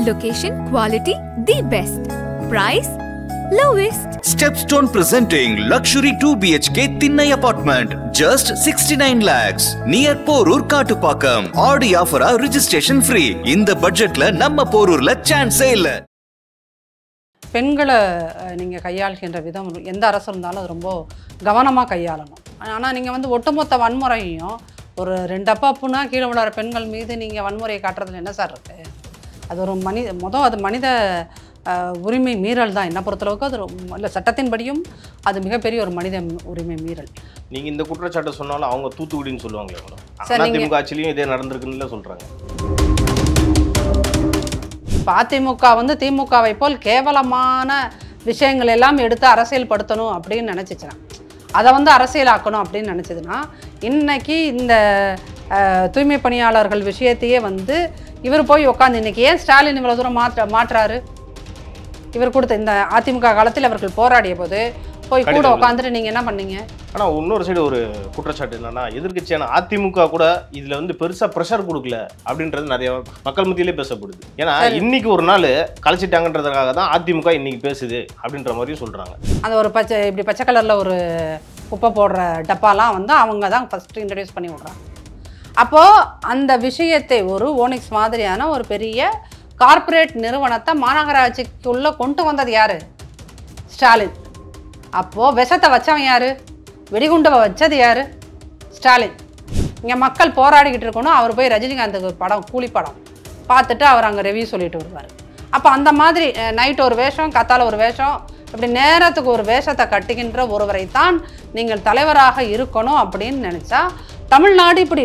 Location, quality, the best. Price, lowest. Stepstone presenting luxury 2 BHK Thinnai apartment, just 69 lakhs. Near Porur Kattupakam. Audi offer registration free. In the budget la namma Porurla chance illa. பெண்களை நீங்கள் கையாளுகின்ற விதம் எந்த அரசு இருந்தாலும் அது ரொம்ப கவனமாக கையாளணும். ஆனால் நீங்கள் வந்து ஒட்டுமொத்த வன்முறையும் ஒரு 2 அப்பாப்புனா கீழே விழாற பெண்கள் மீது நீங்கள் வன்முறையை காட்டுறதுல என்ன சார் இருக்குது? அது ஒரு அது மனித உரிமை மீறல் தான். என்ன பொறுத்தளவுக்கு அது இல்லை, சட்டத்தின்படியும் அது மிகப்பெரிய ஒரு மனித உரிமை மீறல். நீங்கள் இந்த குற்றச்சாட்டை சொன்னாலும் அவங்க தூத்துக்குடின்னு சொல்லுவாங்களே, அதிமுக ஆட்சியிலையும் இதே நடந்திருக்குன்னு சொல்கிறாங்க. அதிமுக வந்து திமுகவை போல் கேவலமான விஷயங்கள் எல்லாம் எடுத்து அரசியல் படுத்தணும் அப்படின்னு நினச்சிச்சுனா, அதை வந்து அரசியலாக்கணும் அப்படின்னு நினச்சதுன்னா, இன்றைக்கி இந்த தூய்மை பணியாளர்கள் விஷயத்தையே வந்து இவர் போய் உட்காந்து இன்றைக்கி ஏன் ஸ்டாலின் இவ்வளோ தூரம் மாற்றாரு? இவர் கொடுத்த இந்த அதிமுக காலத்தில் அவர்கள் போராடிய போது போய் கூட உட்காந்துட்டு நீங்கள் என்ன பண்ணீங்க? ஆனால் இன்னொரு சைடு ஒரு குற்றச்சாட்டு என்னன்னா, எதிர்கட்சியான அதிமுக கூட இதில் வந்து பெருசாக ப்ரெஷர் கொடுக்கல அப்படின்றது நிறைய மக்கள் மத்தியிலே பேசப்படுது. ஏன்னா இன்னைக்கு ஒரு நாள் கழிச்சிட்டாங்கன்றதுக்காக தான் அதிமுக இன்னைக்கு பேசுது அப்படின்ற மாதிரியும் சொல்கிறாங்க. அந்த ஒரு பச்சை கலரில் ஒரு குப்பை போடுற டப்பாலாம் வந்து அவங்க தான் ஃபஸ்ட்டு இன்ட்ரடியூஸ் பண்ணி விட்றாங்க. அப்போது அந்த விஷயத்தை ஒரு ஓனிக்ஸ் மாதிரியான ஒரு பெரிய கார்ப்பரேட் நிறுவனத்தை மாநகராட்சிக்குள்ளே கொண்டு வந்தது யார்? ஸ்டாலின். அப்போது விஷத்தை வச்சவன் யார்? வெடிகுண்டை வச்சது யார்? ஸ்டாலின். இங்கே மக்கள் போராடிக்கிட்டு இருக்கணும், அவர் போய் ரஜினிகாந்துக்கு படம் கூலி படம் பார்த்துட்டு அவர் அங்கே ரிவ்யூ சொல்லிட்டு வருவார். அப்போ அந்த மாதிரி நைட்டு ஒரு வேஷம், கத்தால ஒரு வேஷம், இப்படி நேரத்துக்கு ஒரு வேஷத்தை கட்டுகின்ற ஒருவரை தான் நீங்கள் தலைவராக இருக்கணும் அப்படின்னு நினச்சா, தமிழ்நாடு இப்படி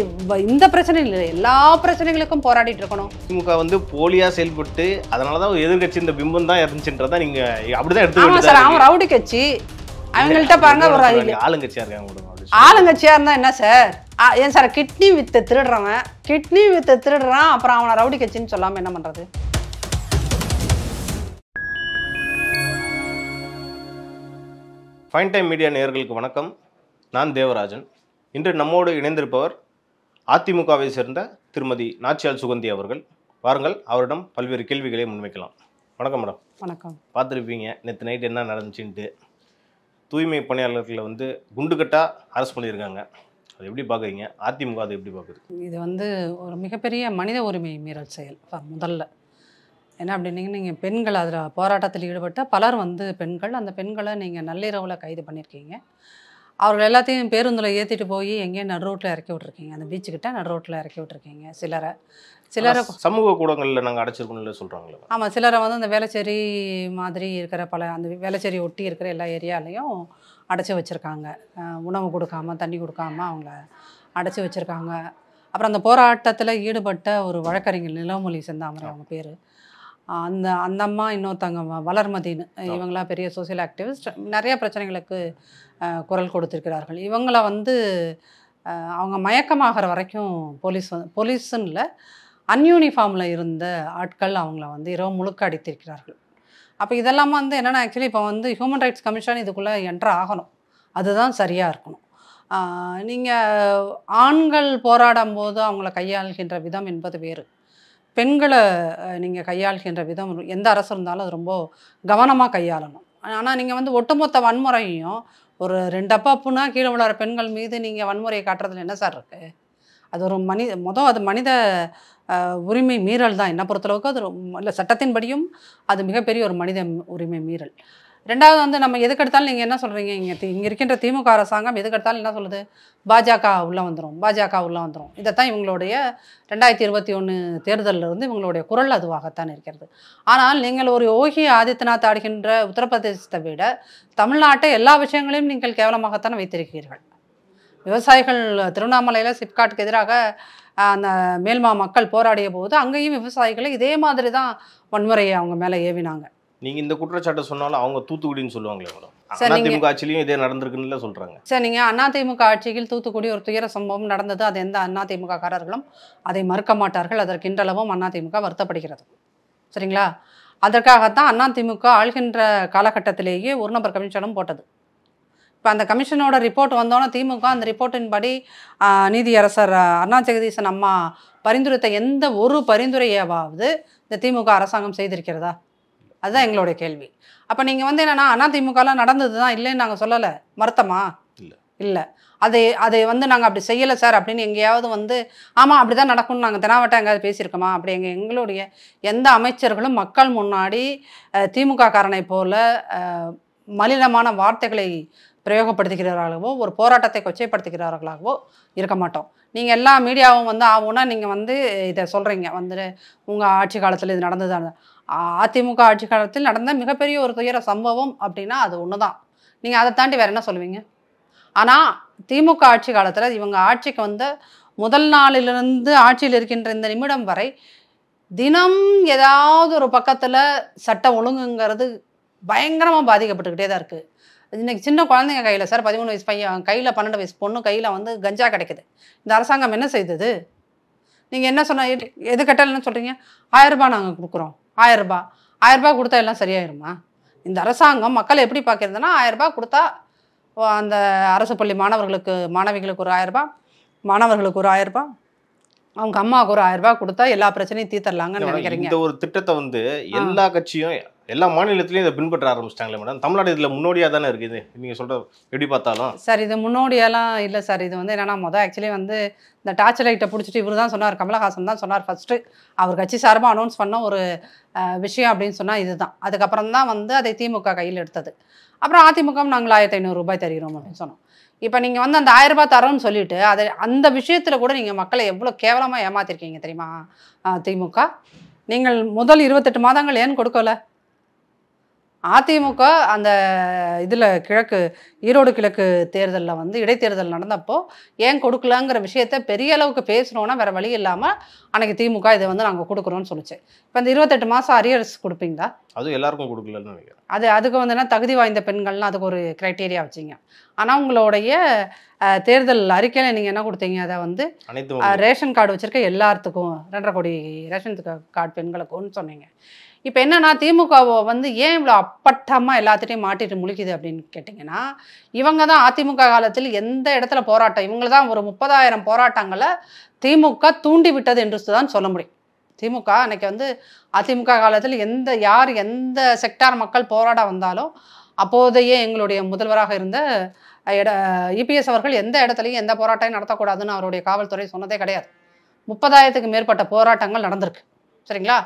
இந்த பிரச்சனை இல்லை, எல்லா பிரச்சனைகளுக்கும் போராடிட்டு இருக்கணும். திமுக வந்து போலியாக செயல்பட்டு அதனால தான் எதிர்கட்சி இந்த பிம்பம் தான் இருந்துச்சுன்றதா நீங்கள் அப்படிதான் எடுத்துக்கணும் சார். அவன் ரவுடி கட்சி, அவங்கள்ட்ட பாருங்க ஒரு ஆளுங்கட்சியாக இருக்காங்க. ஆளுங்கட்சியாக இருந்தால் என்ன சார்? ஏன் சார் கிட்னி வித்து திருடுறான், அப்புறம் அவனை ரவுடி கட்சின்னு சொல்லாமல் என்ன பண்ணுறது? ஃபைன் டைம் மீடியா நேயர்களுக்கு வணக்கம். நான் தேவராஜன். இன்று நம்மோடு இணைந்திருப்பவர் அதிமுகவை சேர்ந்த திருமதி நாச்சியால் சுகந்தி அவர்கள். வாருங்கள், அவரிடம் பல்வேறு கேள்விகளை முன்வைக்கலாம். வணக்கம் மேடம். வணக்கம். பார்த்துருப்பீங்க நேற்று நைட் என்ன நடந்துச்சுன்ட்டு. தூய்மை பணியாளர்களை வந்து குண்டுகட்டாக அரெஸ்ட் பண்ணியிருக்காங்க. அது எப்படி பார்க்குறீங்க? அதிமுக அதை எப்படி பார்க்குது? இது வந்து ஒரு மிகப்பெரிய மனித உரிமை மீறல் செயல். முதல்ல என்ன அப்படின்னீங்க, நீங்கள் பெண்கள் அதில் போராட்டத்தில் ஈடுபட்ட பலர் வந்து பெண்கள், அந்த பெண்களை நீங்கள் நள்ளிரவில் கைது பண்ணியிருக்கீங்க. அவர்கள் எல்லாத்தையும் பேருந்தில் ஏற்றிட்டு போய் எங்கேயும் நடு ரோட்டில் இறக்கி விட்ருக்கீங்க. அந்த பீச்சுக்கிட்ட நடு ரோட்டில் இறக்கி விட்ருக்கீங்க. சிலரை சமூக கூடங்களில் நாங்கள் அடைச்சிருக்கோம்னு சொல்கிறாங்களே. ஆமாம், சிலரை வந்து அந்த வேளச்சேரி மாதிரி இருக்கிற அந்த வேளச்சேரி ஒட்டி இருக்கிற எல்லா ஏரியாலையும் அடைச்சி வச்சுருக்காங்க. உணவு கொடுக்காம, தண்ணி கொடுக்காம அவங்கள அடைச்சி வச்சுருக்காங்க. அப்புறம் அந்த போராட்டத்தில் ஈடுபட்ட ஒரு வழக்கறிஞர் நிலமொழி செந்தாமரை அவங்க பேர், அந்த அம்மா, இன்னொருத்தவங்க வளர்மதின்னு, இவங்களாம் பெரிய சோசியல் ஆக்டிவிஸ்ட், நிறைய பிரச்சனைகளுக்கு குரல் கொடுத்துருக்கிறார்கள். இவங்கள வந்து அவங்க மயக்கமாகிற வரைக்கும் போலீஸுன்னு இல்லை, அன்யூனிஃபார்மில் இருந்த ஆட்கள் அவங்கள வந்து இரவு முழுக்க அடித்திருக்கிறார்கள். அப்போ இதெல்லாம் வந்து என்னென்னா, ஆக்சுவலி இப்போ வந்து ஹியூமன் ரைட்ஸ் கமிஷன் இதுக்குள்ளே என்ட்ரு ஆகணும், அதுதான் சரியாக இருக்கணும். நீங்கள் ஆண்கள் போராடும் போது அவங்கள கையாளுகின்ற விதம் என்பது வேறு, பெண்களை நீங்கள் கையாளுகின்ற விதம் எந்த அரசு இருந்தாலும் அது ரொம்ப கவனமாக கையாளணும். ஆனால் நீங்கள் வந்து ஒட்டுமொத்த வன்முறையும் ஒரு 2 அப்பாப்புனா கீழே விழாற பெண்கள் மீது நீங்கள் வன்முறையை காட்டுறதுல என்ன சார் இருக்குது? அது ஒரு அது மனித உரிமை மீறல் தான். என்ன பொறுத்தளவுக்கு அது இல்லை, சட்டத்தின்படியும் அது மிகப்பெரிய ஒரு மனித உரிமை மீறல். ரெண்டாவது வந்து நம்ம எதுக்கெடுத்தாலும் நீங்கள் என்ன சொல்கிறீங்க, இங்கே இருக்கின்ற திமுக அரசாங்கம் எதுக்கெடுத்தாலும் என்ன சொல்லுது, பாஜக உள்ளே வந்துடும். இதைத்தான் இவங்களுடைய 2021 தேர்தலில் இருந்து இவங்களுடைய குரல் அதுவாகத்தான் இருக்கிறது. ஆனால் நீங்கள் ஒரு யோகி ஆதித்யநாத் ஆடுகின்ற உத்தரப்பிரதேசத்தை விட தமிழ்நாட்டை எல்லா விஷயங்களையும் நீங்கள் கேவலமாகத்தான் வைத்திருக்கிறீர்கள். விவசாயிகள் திருவண்ணாமலையில் சிப்காட்டுக்கு எதிராக அந்த மேல்மா மக்கள் போராடிய போது அங்கேயும் விவசாயிகளை இதே மாதிரி தான் வன்முறையை அவங்க மேலே ஏவினாங்க. நீங்கள் இந்த குற்றச்சாட்டை சொன்னாலும் அவங்க தூத்துக்குடின்னு சொல்லுவாங்களே மேடம், அதிமுக ஆட்சியிலையும் இதே நடந்திருக்குன்னு சொல்கிறாங்க. சார், நீங்கள் அதிமுக ஆட்சியில் தூத்துக்குடி ஒரு துயர சம்பவம் நடந்தது, அது எந்த அதிமுக காரர்களும் அதை மறுக்க மாட்டார்கள். அதற்கு இன்றளவும் அதிமுக வருத்தப்படுகிறது. சரிங்களா? அதற்காகத்தான் அதிமுக ஆள்கின்ற காலகட்டத்திலேயே ஒரு நபர் கமிஷனும் போட்டது. இப்போ அந்த கமிஷனோட ரிப்போர்ட் வந்தோன்னே திமுக அந்த ரிப்போர்ட்டின் படி நீதியரசர் அருணா ஜெகதீசன் அம்மா பரிந்துரைத்த எந்த ஒரு பரிந்துரையாவது இந்த திமுக அரசாங்கம் செய்திருக்கிறதா? அதுதான் எங்களுடைய கேள்வி. அப்போ நீங்கள் வந்து என்னென்னா அதிமுகலாம் நடந்தது தான் இல்லைன்னு நாங்கள் சொல்லலை, மறுத்தமா? இல்லை. அதை வந்து நாங்கள் அப்படி செய்யலை சார் அப்படின்னு எங்கேயாவது வந்து ஆமாம் அப்படி தான் நடக்கும்னு நாங்கள் தெனாவட்டம் எங்கேயாவது பேசியிருக்கோமா? அப்படி எங்களுடைய எந்த அமைச்சர்களும் மக்கள் முன்னாடி திமுக காரனை போல மலினமான வார்த்தைகளை பிரயோகப்படுத்துகிறார்களாகவோ ஒரு போராட்டத்தை கொச்சைப்படுத்துகிறார்களாகவோ இருக்க மாட்டோம். நீங்கள் எல்லா மீடியாவும் வந்து ஆகும்னா நீங்கள் வந்து இதை சொல்கிறீங்க வந்து உங்கள் ஆட்சி காலத்தில் இது நடந்தது. அதிமுக ஆட்சி காலத்தில் நடந்த மிகப்பெரிய ஒரு துயர சம்பவம் அப்படின்னா அது ஒன்று தான். நீங்கள் அதை தாண்டி வேறு என்ன சொல்லுவீங்க? ஆனால் திமுக ஆட்சி காலத்தில் இவங்க ஆட்சிக்கு வந்து முதல் நாளிலிருந்து ஆட்சியில் இருக்கின்ற இந்த நிமிடம் வரை தினம் ஏதாவது ஒரு பக்கத்தில் சட்ட ஒழுங்குங்கிறது பயங்கரமாக பாதிக்கப்பட்டுக்கிட்டே தான் இருக்குது. இன்றைக்கி சின்ன குழந்தைங்க கையில் சார் 13 வயசு பையன் கையில் 12 வயசு பொண்ணு கையில் வந்து கஞ்சா கிடைக்குது. இந்த அரசாங்கம் என்ன செய்தது? நீங்கள் என்ன சொன்ன எது கட்டலன்னு சொல்கிறீங்க? 1000 ரூபாய் நாங்கள் கொடுக்குறோம். 1000 ரூபாய் கொடுத்தா எல்லாம் சரியாயிருமா? இந்த அரசாங்கம் மக்களை எப்படி பார்க்குறதுன்னா 1000 ரூபாய் கொடுத்தா அந்த அரசு பள்ளி மாணவிகளுக்கு ஒரு 1000 ரூபாய், மாணவர்களுக்கு ஒரு 1000 ரூபாய், அவங்க அம்மாவுக்கு ஒரு 1000 ரூபாய் கொடுத்தா எல்லா பிரச்சனையும் தீர்த்தரலாங்கன்னு நினைக்கிறீங்க? இந்த ஒரு திட்டத்தை வந்து எல்லா கட்சியும் எல்லா மாநிலத்திலையும் இதை பின்பற்ற ஆரம்பிச்சிட்டாங்களே மேடம். தமிழ்நாடு இதில் முன்னோடியாக தானே இருக்குது நீங்கள் சொல்கிற எப்படி பார்த்தாலும். சார் இது முன்னோடியெல்லாம் இல்லை சார். இது வந்து என்னென்னா ஆக்சுவலி வந்து இந்த டார்ச் லைட்டை பிடிச்சிட்டு இவர் தான் சொன்னார், கமலஹாசன் தான் சொன்னார் ஃபஸ்ட்டு. அவர் கட்சி சார்பாக அனௌன்ஸ் பண்ண ஒரு விஷயம் அப்படின்னு சொன்னால் இதுதான். அதுக்கப்புறம் தான் வந்து அதை திமுக கையில் எடுத்தது. அப்புறம் அதிமுக நாங்கள் 1500 ரூபாய் தருகிறோம் அப்படின்னு சொன்னோம். இப்போ நீங்கள் வந்து அந்த 1000 ரூபாய் தரோன்னு சொல்லிட்டு அதை அந்த விஷயத்தில் கூட நீங்கள் மக்களை எவ்வளோ கேவலமாக ஏமாத்திருக்கீங்க தெரியுமா திமுக? நீங்கள் முதல் 28 மாதங்கள் ஏன் கொடுக்கல? அதிமுக அந்த இதில் ஈரோடு கிழக்கு தேர்தலில் வந்து இடைத்தேர்தல் நடந்தப்போ ஏன் கொடுக்கலாங்கிற விஷயத்த பெரிய அளவுக்கு பேசணுன்னா வேறு வழி இல்லாமல் அன்றைக்கி திமுக இதை வந்து நாங்கள் கொடுக்குறோன்னு சொல்லிச்சு. இப்போ இந்த 28 மாதம் அரியர்ஸ் கொடுப்பீங்களா? அதுவும் எல்லாருக்கும் கொடுக்கலன்னு நினைக்கிறேன். அதுக்கு வந்து என்ன தகுதி வாய்ந்த பெண்கள்லாம் அதுக்கு ஒரு க்ரைட்டீரியா வச்சிங்க. ஆனால் உங்களுடைய தேர்தல் அறிக்கையில் நீங்கள் என்ன கொடுத்தீங்க? அதை வந்து ரேஷன் கார்டு வச்சுருக்க எல்லாத்துக்கும் 2.5 கோடி ரேஷன் கார்டு பெண்களுக்கும்னு சொன்னீங்க. இப்போ என்னன்னா திமுகவை வந்து ஏன் இவ்வளோ அப்பட்டமாக எல்லாத்திட்டையும் மாட்டிட்டு முழிக்குது அப்படின்னு கேட்டிங்கன்னா, இவங்க தான் அதிமுக காலத்தில் எந்த இடத்துல போராட்டம் இவங்க தான் ஒரு 30,000 போராட்டங்களை திமுக தூண்டி விட்டது என்று தான் சொல்ல முடியும். திமுக அன்னைக்கு வந்து அதிமுக காலத்தில் எந்த செக்டார் மக்கள் போராட வந்தாலும் அப்போதையே எங்களுடைய முதல்வராக இருந்த இபிஎஸ் அவர்கள் எந்த இடத்துலையும் எந்த போராட்டம் நடத்தக்கூடாதுன்னு அவருடைய காவல்துறை சொன்னதே கிடையாது. 30,000க்கு மேற்பட்ட போராட்டங்கள் நடந்திருக்கு, சரிங்களா?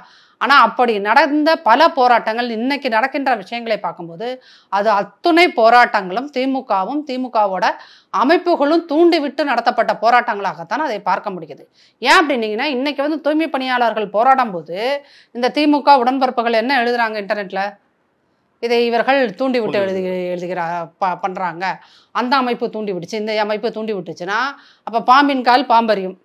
ஆனால் அப்படி நடந்த பல போராட்டங்கள் இன்னைக்கு நடக்கின்ற விஷயங்களை பார்க்கும்போது அது அத்துணை போராட்டங்களும் திமுகவோட அமைப்புகளும் தூண்டிவிட்டு நடத்தப்பட்ட போராட்டங்களாகத்தான் அதை பார்க்க முடியுது. ஏன் அப்படின்னீங்கன்னா இன்னைக்கு வந்து தூய்மை பணியாளர்கள் போராடும் போது இந்த திமுக உடன்பிறப்புகள் என்ன எழுதுறாங்க இன்டர்நெட்டில்? இதை இவர்கள் தூண்டிவிட்டு பண்ணுறாங்க, அந்த அமைப்பு தூண்டி விட்டுச்சு, இந்த அமைப்பு தூண்டி விட்டுச்சுன்னா அப்போ பாம்பின் கால் பாம்பறியும்.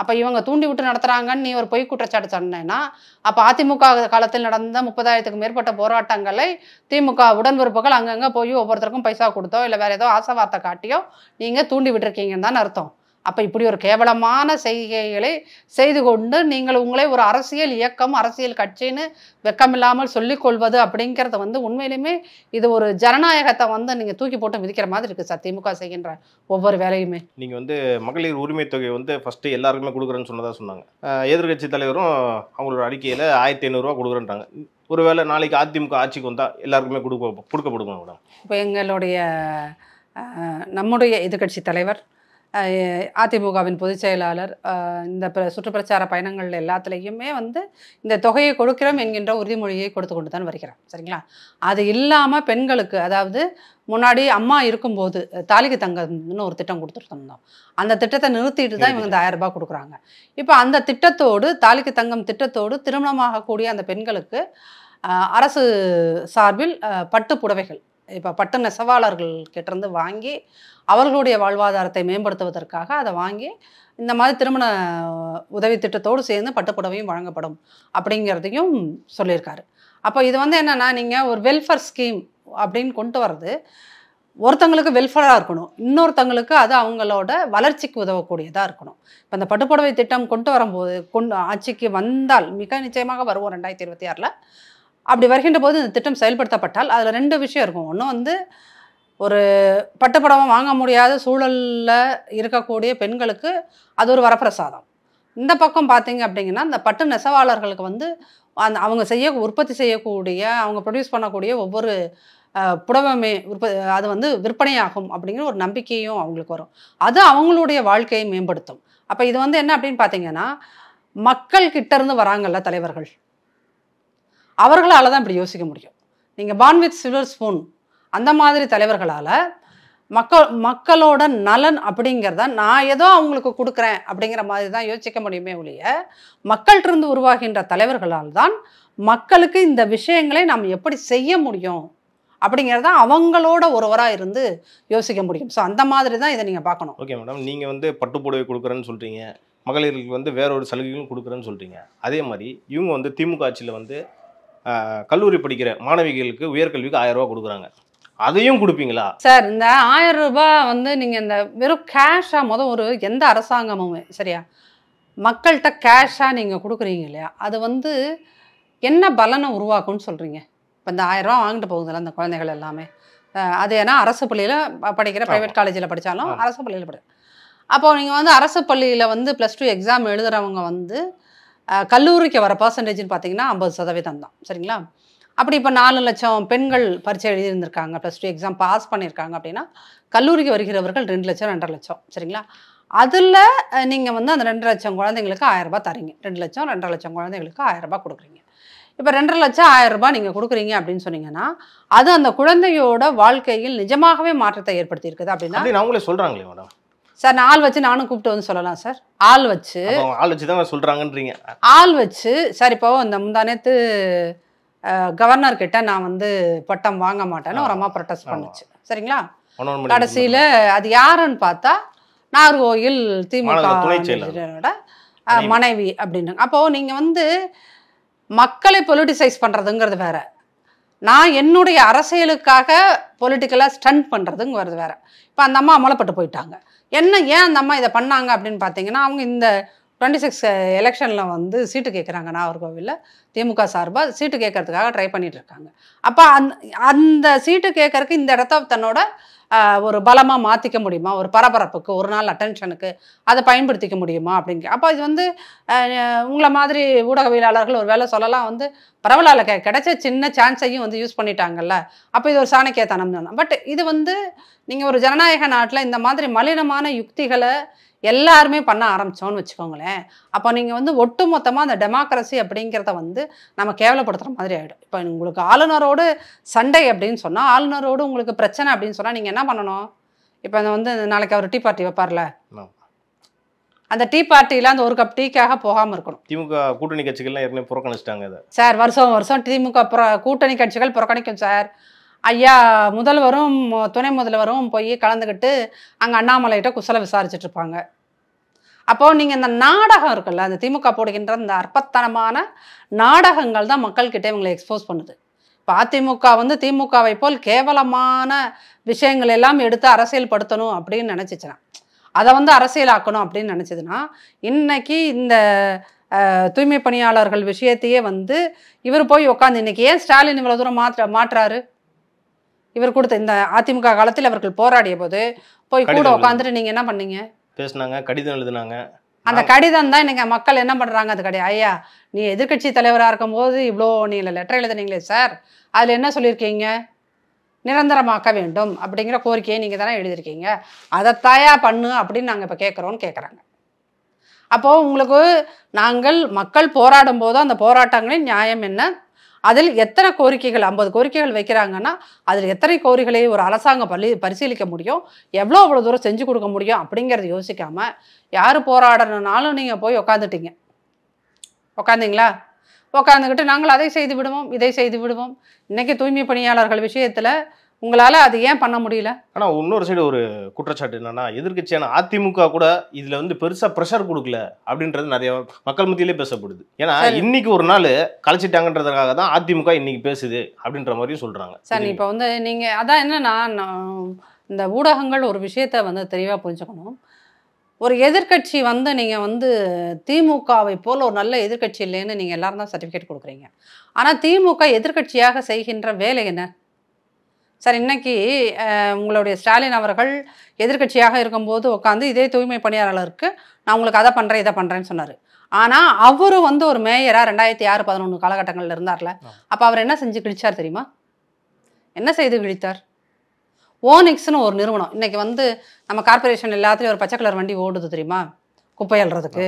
அப்போ இவங்க தூண்டி விட்டு நடத்துகிறாங்கன்னு நீ ஒரு பொய் குற்றச்சாட்டு சொன்னேன்னா அப்போ அதிமுக காலத்தில் நடந்த 30,000க்கு மேற்பட்ட போராட்டங்களை திமுக உடன்பிறப்புகள் அங்கங்கே போய் ஒவ்வொருத்தருக்கும் பைசா கொடுத்தோ இல்லை வேறு ஏதோ ஆசை வார்த்தை காட்டியோ நீங்கள் தூண்டி விட்டுருக்கீங்கன்னு தான் அர்த்தம். அப்போ இப்படி ஒரு கேவலமான செய்கைகளை செய்து கொண்டு நீங்கள் உங்களை ஒரு அரசியல் இயக்கம் அரசியல் கட்சின்னு வெக்கமில்லாமல் சொல்லிக்கொள்வது அப்படிங்கிறத வந்து உண்மையிலுமே இது ஒரு ஜனநாயகத்தை வந்து நீங்கள் தூக்கி போட்டு மிதிக்கிற மாதிரி இருக்குது சார் திமுக செய்கின்ற ஒவ்வொரு வேலையுமே. நீங்கள் வந்து மகளிர் உரிமை தொகை வந்து ஃபஸ்ட்டு எல்லாருக்குமே கொடுக்குறேன்னு சொன்னதாக சொன்னாங்க. எதிர்கட்சி தலைவரும் அவங்களோட அறிக்கையில் 1500 ரூபா கொடுக்குறேன்றாங்க. ஒருவேளை நாளைக்கு அதிமுக ஆட்சிக்கு வந்தால் எல்லாருக்குமே கொடுக்கப்படுமா மேடம்? இப்போ நம்முடைய எதிர்கட்சி தலைவர் அதிமுகவின் பொதுச் செயலாளர் இந்த சுற்றுப்பிரச்சார பயணங்கள் எல்லாத்துலேயுமே வந்து இந்த தொகையை கொடுக்கிறோம் என்கின்ற உறுதிமொழியை கொடுத்து கொண்டு தான் வருகிறார், சரிங்களா? அது இல்லாமல் பெண்களுக்கு அதாவது முன்னாடி அம்மா இருக்கும்போது தாலிக்கு தங்கம்னு ஒரு திட்டம் கொடுத்துருந்தோம். அந்த திட்டத்தை நிறுத்திட்டு தான் இவங்க இந்த 1000 ரூபாய் கொடுக்குறாங்க. இப்போ அந்த திட்டத்தோடு தாலிக்கு தங்கம் திட்டத்தோடு திருமணமாகக்கூடிய அந்த பெண்களுக்கு அரசு சார்பில் பட்டு புடவைகள் இப்போ பட்டு நெசவாளர்கள் கிட்டேருந்து வாங்கி அவர்களுடைய வாழ்வாதாரத்தை மேம்படுத்துவதற்காக அதை வாங்கி இந்த மாதிரி திருமண உதவி திட்டத்தோடு சேர்ந்து பட்டுப்புடவையும் வழங்கப்படும் அப்படிங்கிறதையும் சொல்லியிருக்காரு. அப்போ இது வந்து என்னென்னா நீங்கள் ஒரு வெல்ஃபேர் ஸ்கீம் அப்படின்னு கொண்டு வர்றது ஒருத்தங்களுக்கு வெல்ஃபேராக இருக்கணும், இன்னொருத்தங்களுக்கு அது அவங்களோட வளர்ச்சிக்கு உதவக்கூடியதாக இருக்கணும். இப்போ இந்த பட்டுப்புடவை திட்டம் ஆட்சிக்கு வந்தால் மிக நிச்சயமாக வருவோம் 2026. அப்படி வருகின்ற போது இந்த திட்டம் செயல்படுத்தப்பட்டால் அதில் 2 விஷயம் இருக்கும். ஒன்று வந்து ஒரு பட்டுப்புடவை வாங்க முடியாத சூழலில் இருக்கக்கூடிய பெண்களுக்கு அது ஒரு வரப்பிரசாதம். இந்த பக்கம் பார்த்தீங்க அப்படிங்கன்னா இந்த பட்டு நெசவாளர்களுக்கு வந்து அவங்க உற்பத்தி செய்யக்கூடிய அவங்க ப்ரொடியூஸ் பண்ணக்கூடிய ஒவ்வொரு புடவைமே அது வந்து விற்பனையாகும் அப்படிங்கிற ஒரு நம்பிக்கையும் அவங்களுக்கு வரும். அது அவங்களுடைய வாழ்க்கையை மேம்படுத்தும். அப்போ இது வந்து என்ன அப்படின்னு பார்த்தீங்கன்னா, மக்கள் கிட்ட இருந்து வராங்கல்ல தலைவர்கள், அவர்களால் தான் இப்படி யோசிக்க முடியும். நீங்கள் பார்ன் வித் சில்வர் ஸ்பூன் அந்த மாதிரி தலைவர்களால் மக்களோட நலன் அப்படிங்கிறத நான் ஏதோ அவங்களுக்கு கொடுக்குறேன் அப்படிங்கிற மாதிரி தான் யோசிக்க முடியுமே ஒழிய, மக்கள்கிட்ட உருவாகின்ற தலைவர்களால் தான் மக்களுக்கு இந்த விஷயங்களை நாம் எப்படி செய்ய முடியும் அப்படிங்கிறத அவங்களோட ஒருவராக இருந்து யோசிக்க முடியும். ஸோ அந்த மாதிரி தான் இதை நீங்கள் பார்க்கணும். ஓகே மேடம், நீங்கள் வந்து பட்டுப்புடவை கொடுக்குறேன்னு சொல்கிறீங்க, மகளிருக்கு வந்து வேற ஒரு சலுகைகளும் கொடுக்குறேன்னு சொல்கிறீங்க. அதே மாதிரி இவங்க வந்து திமுக ஆட்சியில் வந்து கல்லூரி படிக்கிற மாணவிகளுக்கு உயர்கல்விக்கு 1000 ரூபா கொடுக்குறாங்க. அதையும் கொடுப்பீங்களா சார்? இந்த 1000 ரூபாய் வந்து நீங்கள் இந்த வெறும் கேஷாக ஒரு எந்த அரசாங்கமுமே சரியா மக்கள்கிட்ட கேஷாக நீங்கள் கொடுக்குறீங்க இல்லையா, அது வந்து என்ன பலனை உருவாக்கும்னு சொல்கிறீங்க? இப்போ இந்த 1000 ரூபா வாங்கிட்டு போகுதுல்ல அந்த குழந்தைகள் எல்லாமே, அது ஏன்னா அரசு பள்ளியில் படிக்கிற ப்ரைவேட் காலேஜில் படித்தாலும் அரசு பள்ளியில் அப்போது நீங்கள் வந்து அரசு பள்ளியில் வந்து +2 எக்ஸாம் எழுதுகிறவங்க வந்து கல்லூரிக்கு வர பர்சன்டேஜ்னு பார்த்தீங்கன்னா 50% தான் சரிங்களா. அப்படி இப்போ 4 லட்சம் பெண்கள் பரீட்சை எழுதியிருந்திருக்காங்க, +2 எக்ஸாம் பாஸ் பண்ணியிருக்காங்க அப்படின்னா கல்லூரிக்கு வருகிறவர்கள் 2 லட்சம் 2.5 லட்சம் சரிங்களா. அதில் நீங்கள் வந்து அந்த 2 லட்சம் குழந்தைங்களுக்கு 1000 ரூபாய் தரீங்க. 2 லட்சம் 2.5 லட்சம் குழந்தைங்களுக்கு 1000 ரூபாய் கொடுக்குறீங்க. இப்போ 2.5 லட்சம் 1000 ரூபாய் நீங்கள் கொடுக்குறீங்க அப்படின்னு சொன்னீங்கன்னா, அது அந்த குழந்தையோட வாழ்க்கையில் நிஜமாகவே மாற்றத்தை ஏற்படுத்தி இருக்குது அப்படின்னா அவங்களே சொல்கிறாங்களே மேடம். சார் நான் ஆள் வச்சு நானும் கூப்பிட்டு வந்து சொல்லலாம் சார். ஆள் வச்சு தான் சொல்கிறாங்கன்றீங்க. ஆள் வச்சு சார் இப்போ இந்த முந்தானேத்து கவர்னர் கிட்ட நான் வந்து பட்டம் வாங்க மாட்டேன்னு ஒரு அம்மா ப்ரொட்டஸ்ட் பண்ணுச்சு சரிங்களா. கடைசியில் அது யாருன்னு பார்த்தா நாகர்கோயில் திமுக மனைவி அப்படின்னு. அப்போது நீங்கள் வந்து மக்களை பொலிட்டிசைஸ் பண்ணுறதுங்கிறது வேற, நான் என்னுடைய அரசியலுக்காக பொலிட்டிக்கலாக ஸ்டண்ட் பண்ணுறதுங்கிறது வேற. இப்போ அந்த அம்மா அமலப்பட்டு போயிட்டாங்க. ஏன் அந்த அம்மா இதை பண்ணாங்க அப்படின்னு பார்த்தீங்கன்னா, அவங்க இந்த 26 எலெக்ஷனில் வந்து சீட்டு கேட்குறாங்க. நாகர்கோவிலில் திமுக சார்பாக சீட்டு கேட்கறதுக்காக ட்ரை பண்ணிட்டு இருக்காங்க. அப்போ அந்த சீட்டு கேட்கறதுக்கு இந்த இடத்த தன்னோட ஒரு பலமாக மாற்றிக்க முடியுமா, ஒரு பரபரப்புக்கு ஒரு நாள் அட்டென்ஷனுக்கு அதை பயன்படுத்திக்க முடியுமா அப்படிங்க. அப்போ இது வந்து உங்களை மாதிரி ஊடகவியலாளர்கள் ஒரு வேலை சொல்லலாம் வந்து பரவாயில்ல கிடைச்ச சின்ன சான்ஸையும் வந்து யூஸ் பண்ணிட்டாங்கல்ல, அப்போ இது ஒரு சாணக்கியத்தனம் தான். பட் இது வந்து நீங்கள் ஒரு ஜனநாயக நாட்டில் இந்த மாதிரி மலினமான யுக்திகளை எல்லாருமே பண்ண ஆரம்பித்தோன்னு வச்சுக்கோங்களேன், அப்போ நீங்கள் வந்து ஒட்டு மொத்தமாக அந்த டெமோக்ரஸி அப்படிங்கிறத வந்து நம்ம கேவலப்படுத்துகிற மாதிரி ஆகிடும். இப்போ உங்களுக்கு ஆளுநரோடு சண்டை அப்படின்னு சொன்னால், ஆளுநரோடு உங்களுக்கு பிரச்சனை அப்படின்னு சொன்னால் நீங்கள் என்ன பண்ணணும்? இப்போ வந்து நாளைக்கு அவர் டீ பார்ட்டி வைப்பார்ல, அந்த டீ பார்ட்டியில் அந்த ஒரு கப் டீக்காக போகாமல் இருக்கணும். திமுக கூட்டணி கட்சிகள்லாம் ஏற்கனவே புறக்கணிச்சிட்டாங்க சார். வருஷம் திமுக கூட்டணி கட்சிகள் புறக்கணிக்கும் சார். ஐயா முதல்வரும் துணை முதல்வரும் போய் கலந்துக்கிட்டு அங்கே அண்ணாமலைகிட்ட குசலை விசாரிச்சுட்டு இருப்பாங்க. அப்போது நீங்கள் இந்த நாடகம் இருக்குல்ல, அந்த திமுக போடுகின்ற இந்த அற்பத்தனமான நாடகங்கள் தான் மக்கள்கிட்ட இவங்களை எக்ஸ்போஸ் பண்ணுது. இப்போ அதிமுக வந்து திமுகவை போல் கேவலமான விஷயங்கள் எல்லாம் எடுத்து அரசியல் படுத்தணும் அப்படின்னு நினச்சிச்சுன்னா, அதை வந்து அரசியலாக்கணும் அப்படின்னு நினச்சதுன்னா, இன்னைக்கு இந்த தூய்மை பணியாளர்கள் விஷயத்தையே வந்து இவர் போய் உட்காந்து இன்னைக்கு ஏன் ஸ்டாலின் இவ்வளோ தூரம் மாற்றாரு? இவர் கொடுத்த இந்த அதிமுக காலத்தில் அவர்கள் போராடிய போது போய் கூட உட்காந்துட்டு நீங்கள் என்ன பண்ணீங்க? பேசினாங்க, கடிதம் எழுதினாங்க. அந்த கடிதம் தான் இன்னைக்கு மக்கள் என்ன பண்ணுறாங்க? அது கிடையாது. ஐயா நீ எதிர்கட்சி தலைவராக இருக்கும்போது இவ்வளோ நீங்கள் லெட்டர் எழுதுனீங்களே சார், அதில் என்ன சொல்லியிருக்கீங்க? நிரந்தரமாக்க வேண்டும் அப்படிங்கிற கோரிக்கையை நீங்கள் தானே எழுதியிருக்கீங்க, அதைத்தாயா பண்ணு அப்படின்னு நாங்கள் இப்போ கேட்குறோன்னு கேட்குறாங்க. அப்போது உங்களுக்கு நாங்கள் மக்கள் போராடும் போது அந்த போராட்டங்களின் நியாயம் என்ன, அதில் எத்தனை கோரிக்கைகள் 50 கோரிக்கைகள் வைக்கிறாங்கன்னா அதில் எத்தனை கோரிக்கைகளை ஒரு அரசாங்கம் பரிசீலிக்க முடியும், அவ்வளோ தூரம் செஞ்சு கொடுக்க முடியும் அப்படிங்கிறத யோசிக்காமல் யார் போராடணுனாலும் நீங்கள் போய் உட்காந்தீங்களா? உட்காந்துக்கிட்டு நாங்கள் அதை செய்து விடுவோம், இதை செய்து விடுவோம். இன்றைக்கி தூய்மை பணியாளர்கள் விஷயத்தில் உங்களால் அது ஏன் பண்ண முடியல? ஆனால் இன்னொரு சைடு ஒரு குற்றச்சாட்டு என்னன்னா, எதிர்க்கட்சியான அதிமுக கூட இதில் வந்து பெருசாக ப்ரெஷர் கொடுக்கல அப்படின்றது நிறைய மக்கள் மத்தியிலே பேசப்படுது. ஏன்னா இன்னைக்கு ஒரு நாள் கலைச்சிட்டாங்கன்றதுக்காக தான் அதிமுக இன்னைக்கு பேசுது அப்படின்ற மாதிரியும் சொல்கிறாங்க. சார் இப்போ வந்து நீங்கள் அதான் என்னன்னா, இந்த ஊடகங்கள் ஒரு விஷயத்தை வந்து தெளிவாக புரிஞ்சுக்கணும். ஒரு எதிர்க்கட்சி வந்து நீங்கள் வந்து திமுகவை போல் ஒரு நல்ல எதிர்க்கட்சி இல்லைன்னு நீங்கள் எல்லாரும் தான் சர்டிஃபிகேட் கொடுக்குறீங்க. ஆனால் திமுக எதிர்க்கட்சியாக செய்கின்ற வேலை என்ன? சார் இன்னைக்கு உங்களுடைய ஸ்டாலின் அவர்கள் எதிர்க்கட்சியாக இருக்கும்போது உட்காந்து இதே தூய்மை பணியாளருக்கு நான் உங்களுக்கு அதை பண்ணுறேன் இதை பண்ணுறேன்னு சொன்னார். ஆனால் அவரு வந்து ஒரு மேயராக 2006-11 காலகட்டங்களில் இருந்தார்ல, அப்போ அவர் என்ன செஞ்சு கிழிச்சார் தெரியுமா? என்ன செய்து கிழித்தார்? ஓனிக்ஸ்னு ஒரு நிறுவனம் இன்னைக்கு வந்து நம்ம கார்பரேஷன் எல்லாத்துலேயும் ஒரு பச்சை கலர் வண்டி ஓடுது தெரியுமா, குப்பை அள்ளுறதுக்கு.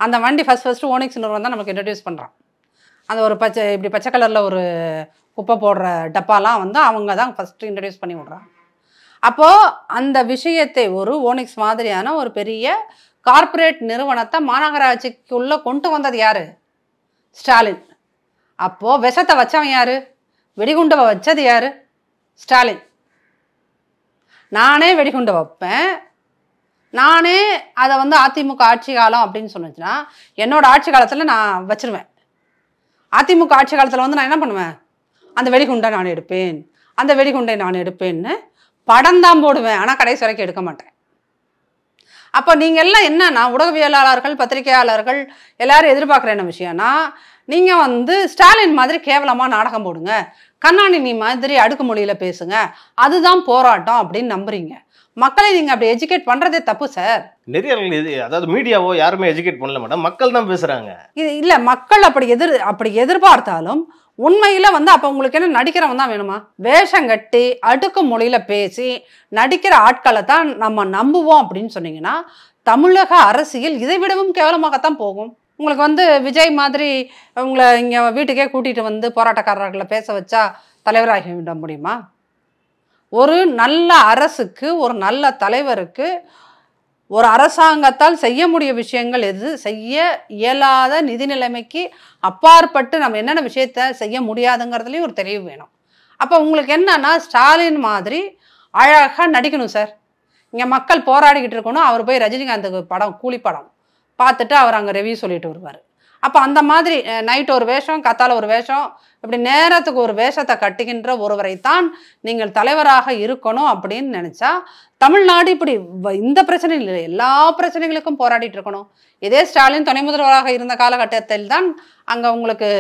அந்த வண்டி ஃபஸ்ட்டு ஓனிக்ஸ் நிறுவனம் தான் நமக்கு இன்ட்ரடியூஸ் பண்ணுறான். அந்த ஒரு பச்சை கலரில் ஒரு குப்பை போடுற டப்பாலாம் வந்து அவங்க தான் ஃபஸ்ட்டு இன்ட்ரடியூஸ் பண்ணி விட்றாங்க. அப்போது அந்த விஷயத்தை ஒரு ஓனிக்ஸ் மாதிரியான ஒரு பெரிய கார்ப்பரேட் நிறுவனத்தை மாநகராட்சிக்குள்ளே கொண்டு வந்தது யார்? ஸ்டாலின். அப்போது விஷத்தை வச்சவன் யார்? வெடிகுண்டை வச்சது யார்? ஸ்டாலின். நானே வெடிகுண்டை வைப்பேன், நானே அதை வந்து அதிமுக ஆட்சி காலம் அப்படின்னு சொன்னிச்சுன்னா என்னோட ஆட்சி காலத்தில் நான் வச்சிருவேன். அதிமுக ஆட்சி காலத்தில் வந்து நான் என்ன பண்ணுவேன்? அந்த வெடிகுண்டை நான் எடுப்பேன், அந்த வெடிகுண்டை நான் எடுப்பேன்னு படம் தான் போடுவேன், ஆனால் கடைசி வரைக்கும் எடுக்க மாட்டேன். அப்போ நீங்கள் எல்லாம் என்னன்னா ஊடகவியலாளர்கள் பத்திரிகையாளர்கள் எல்லாரும் எதிர்பார்க்குற என்ன விஷயம்னா, நீங்கள் வந்து ஸ்டாலின் மாதிரி கேவலமாக நாடகம் போடுங்க, கண்ணாநிதி மாதிரி அடுக்குமொழியில் பேசுங்க, அதுதான் போராட்டம் அப்படின்னு நம்புறீங்க. மக்களை நீங்கள் அப்படி எஜுகேட் பண்ணுறதே தப்பு சார். நிறைய அதாவது மீடியாவோ யாருமே எஜுகேட் பண்ணல மேடம், மக்கள் தான் பேசுகிறாங்க. இது இல்லை, மக்கள் அப்படி எதிர்பார்த்தாலும் உண்மையில் வந்து அப்போ உங்களுக்கு என்ன நடிக்கிறவன் தான் வேணுமா? வேஷம் கட்டி அடுக்கு மொழியில் பேசி நடிக்கிற ஆட்களை தான் நம்ம நம்புவோம் அப்படின்னு சொன்னீங்கன்னா தமிழக அரசியல் இதை விடவும் கேவலமாகத்தான் போகும். உங்களுக்கு வந்து விஜய் மாதிரி உங்களை இங்கே வீட்டுக்கே கூட்டிகிட்டு வந்து போராட்டக்காரர்களை பேச வச்சா தலைவராகி விட முடியுமா? ஒரு நல்ல அரசுக்கு, ஒரு நல்ல தலைவருக்கு, ஒரு அரசாங்கத்தால் செய்ய முடிய விஷயங்கள் எது, செய்ய இயலாத நிதி நிலைமைக்கு அப்பாற்பட்டு நம்ம என்னென்ன விஷயத்த செய்ய முடியாதுங்கிறதுலையும் ஒரு தெளிவு வேணும். அப்போ உங்களுக்கு என்னன்னா ஸ்டாலின் மாதிரி அழகாக நடிக்கணும் சார். இங்கே மக்கள் போராடிக்கிட்டு இருக்கணும், அவர் போய் ரஜினிகாந்துக்கு படம் கூலி படம் பார்த்துட்டு அவர் அங்கே ரிவ்யூ சொல்லிட்டு வருவார். அப்போ அந்த மாதிரி நைட்டு ஒரு வேஷம், கத்தால ஒரு வேஷம், இப்படி நேரத்துக்கு ஒரு வேஷத்தை கட்டுகின்ற ஒருவரைத்தான் நீங்கள் தலைவராக இருக்கணும் அப்படின்னு நினச்சா தமிழ்நாடு இப்படி இந்த பிரச்சனை இல்லை, எல்லா பிரச்சனைகளுக்கும் போராடிட்டு இருக்கணும். இதே ஸ்டாலின் துணை முதல்வராக இருந்த காலகட்டத்தில் தான் அங்கே உங்களுக்கு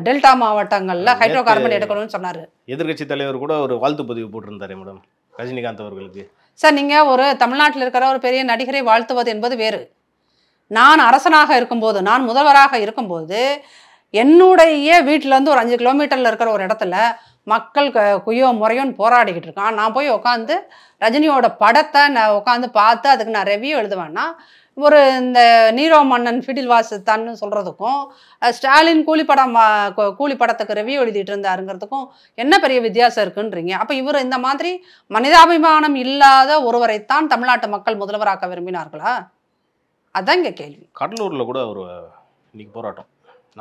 டெல்டா மாவட்டங்களில் ஹைட்ரோ கார்பன் எடுக்கணும்னு சொன்னார். எதிர்கட்சி தலைவர் கூட ஒரு வாழ்த்து பதிவு போட்டிருந்தாரு மேடம் ரஜினிகாந்த் அவர்களுக்கு. சார் நீங்கள் ஒரு தமிழ்நாட்டில் இருக்கிற ஒரு பெரிய நடிகரை வாழ்த்துவது என்பது வேறு. நான் அரசனாக இருக்கும்போது, நான் முதல்வராக இருக்கும்போது என்னுடைய வீட்டிலேருந்து ஒரு 5 கிலோமீட்டரில் இருக்கிற ஒரு இடத்துல மக்கள் குய்யோ முறையோன்னு போராடிக்கிட்டு இருக்கான். நான் போய் உட்காந்து ரஜினியோட படத்தை நான் உட்காந்து பார்த்து அதுக்கு நான் ரிவ்யூ எழுதுவேன்னா ஒரு இந்த நீரோ மன்னன் ஃபிடில் வாசித்தான்னு சொல்கிறதுக்கும் ஸ்டாலின் கூலி படத்துக்கு ரிவ்யூ எழுதிட்டு இருந்தாருங்கிறதுக்கும் என்ன பெரிய வித்தியாசம் இருக்குன்றீங்க? அப்போ இவர் இந்த மாதிரி மனிதாபிமானம் இல்லாத ஒருவரைத்தான் தமிழ்நாட்டு மக்கள் முதல்வராக்க விரும்பினார்களா? அதான் இங்கே கேள்வி. கடலூரில் கூட ஒரு இன்னைக்கு போராட்டம்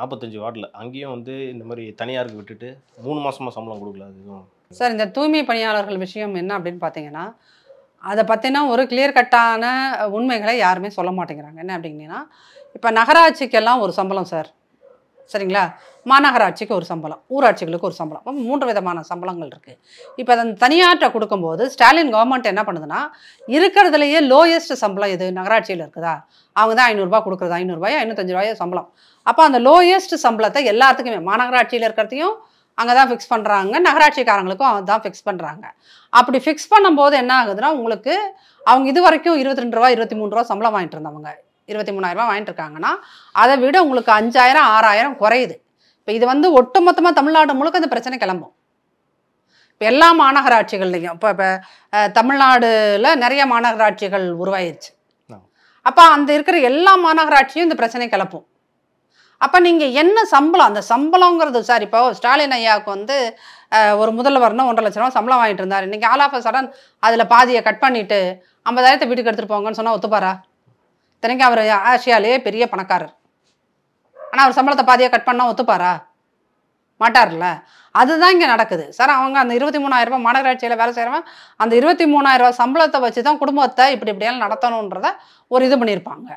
45 வார்டில், அங்கேயும் வந்து இந்த மாதிரி தனியாருக்கு விட்டுட்டு 3 மாதமாக சம்பளம் கொடுக்கல. அதுவும் சார் இந்த தூய்மை பணியாளர்கள் விஷயம் என்ன அப்படின்னு பார்த்தீங்கன்னா அதை பற்றினா ஒரு கிளியர் கட்டான உண்மைகளை யாருமே சொல்ல மாட்டேங்கிறாங்க. என்ன அப்படிங்கன்னா இப்போ நகராட்சிக்கெல்லாம் ஒரு சம்பளம் சார், சரிங்களா? மாநகராட்சிக்கு ஒரு சம்பளம், ஊராட்சிகளுக்கு ஒரு சம்பளம், 3 விதமான சம்பளங்கள் இருக்குது. இப்போ அதை தனியாற்ற கொடுக்கும்போது ஸ்டாலின் கவர்மெண்ட் என்ன பண்ணுதுன்னா இருக்கிறதுலையே லோயஸ்ட் சம்பளம் எது நகராட்சியில் இருக்குதா? அவங்க தான் 500 ரூபாய் கொடுக்குறது, 500 ரூபாயோ 505 ரூபாயோ சம்பளம். அப்போ அந்த லோயஸ்ட் சம்பளத்தை எல்லாத்துக்குமே மாநகராட்சியில் இருக்கிறதையும் அங்கே தான் ஃபிக்ஸ் பண்ணுறாங்க, நகராட்சிக்காரங்களுக்கும் அவங்க தான் ஃபிக்ஸ் பண்ணுறாங்க. அப்படி ஃபிக்ஸ் பண்ணும்போது என்ன ஆகுதுன்னா உங்களுக்கு அவங்க இது வரைக்கும் 22 ரூபா 23 ரூபா சம்பளம் வாங்கிட்டு இருந்தவங்க 23,000 ரூபா வாங்கிட்டு இருக்காங்கன்னா அதை விட உங்களுக்கு 5,000 6,000 குறையுது. இப்போ இது வந்து ஒட்டுமொத்தமாக தமிழ்நாடு முழுக்க இந்த பிரச்சனை கிளம்பும். இப்போ எல்லா மாநகராட்சிகள்லையும் இப்போ தமிழ்நாடுல நிறைய மாநகராட்சிகள் உருவாயிருச்சு. அப்போ அந்த இருக்கிற எல்லா மாநகராட்சியும் இந்த பிரச்சனை கிளப்பும். அப்போ நீங்கள் என்ன சம்பளம், அந்த சம்பளங்கிறது சார் இப்போ ஸ்டாலின் ஐயாவுக்கு வந்து ஒரு முதல்வர்னா 1.5 லட்ச ரூபா சம்பளம் வாங்கிட்டு இருந்தார். இன்றைக்கி ஆல் ஆஃப் அ சடன் அதில் பாதியை கட் பண்ணிவிட்டு 50,000 வீட்டுக்கு எடுத்துகிட்டு போங்கன்னு சொன்னால் ஒத்துப்பாரா? இத்தனைக்கு அவர் ஆசியாலேயே பெரிய பணக்காரர், ஆனால் அவர் சம்பளத்தை பாதியை கட் பண்ணால் ஒத்துப்பாரா? மாட்டார்ல. அதுதான் இங்கே நடக்குது சார். அவங்க அந்த 23,000 ரூபாய் மாநகராட்சியில் வேலை செய்கிறவன் அந்த 23,000 ரூபாய் சம்பளத்தை வச்சு தான் குடும்பத்தை இப்படியெல்லாம் நடத்தணுன்றத ஒரு இது பண்ணியிருப்பாங்க.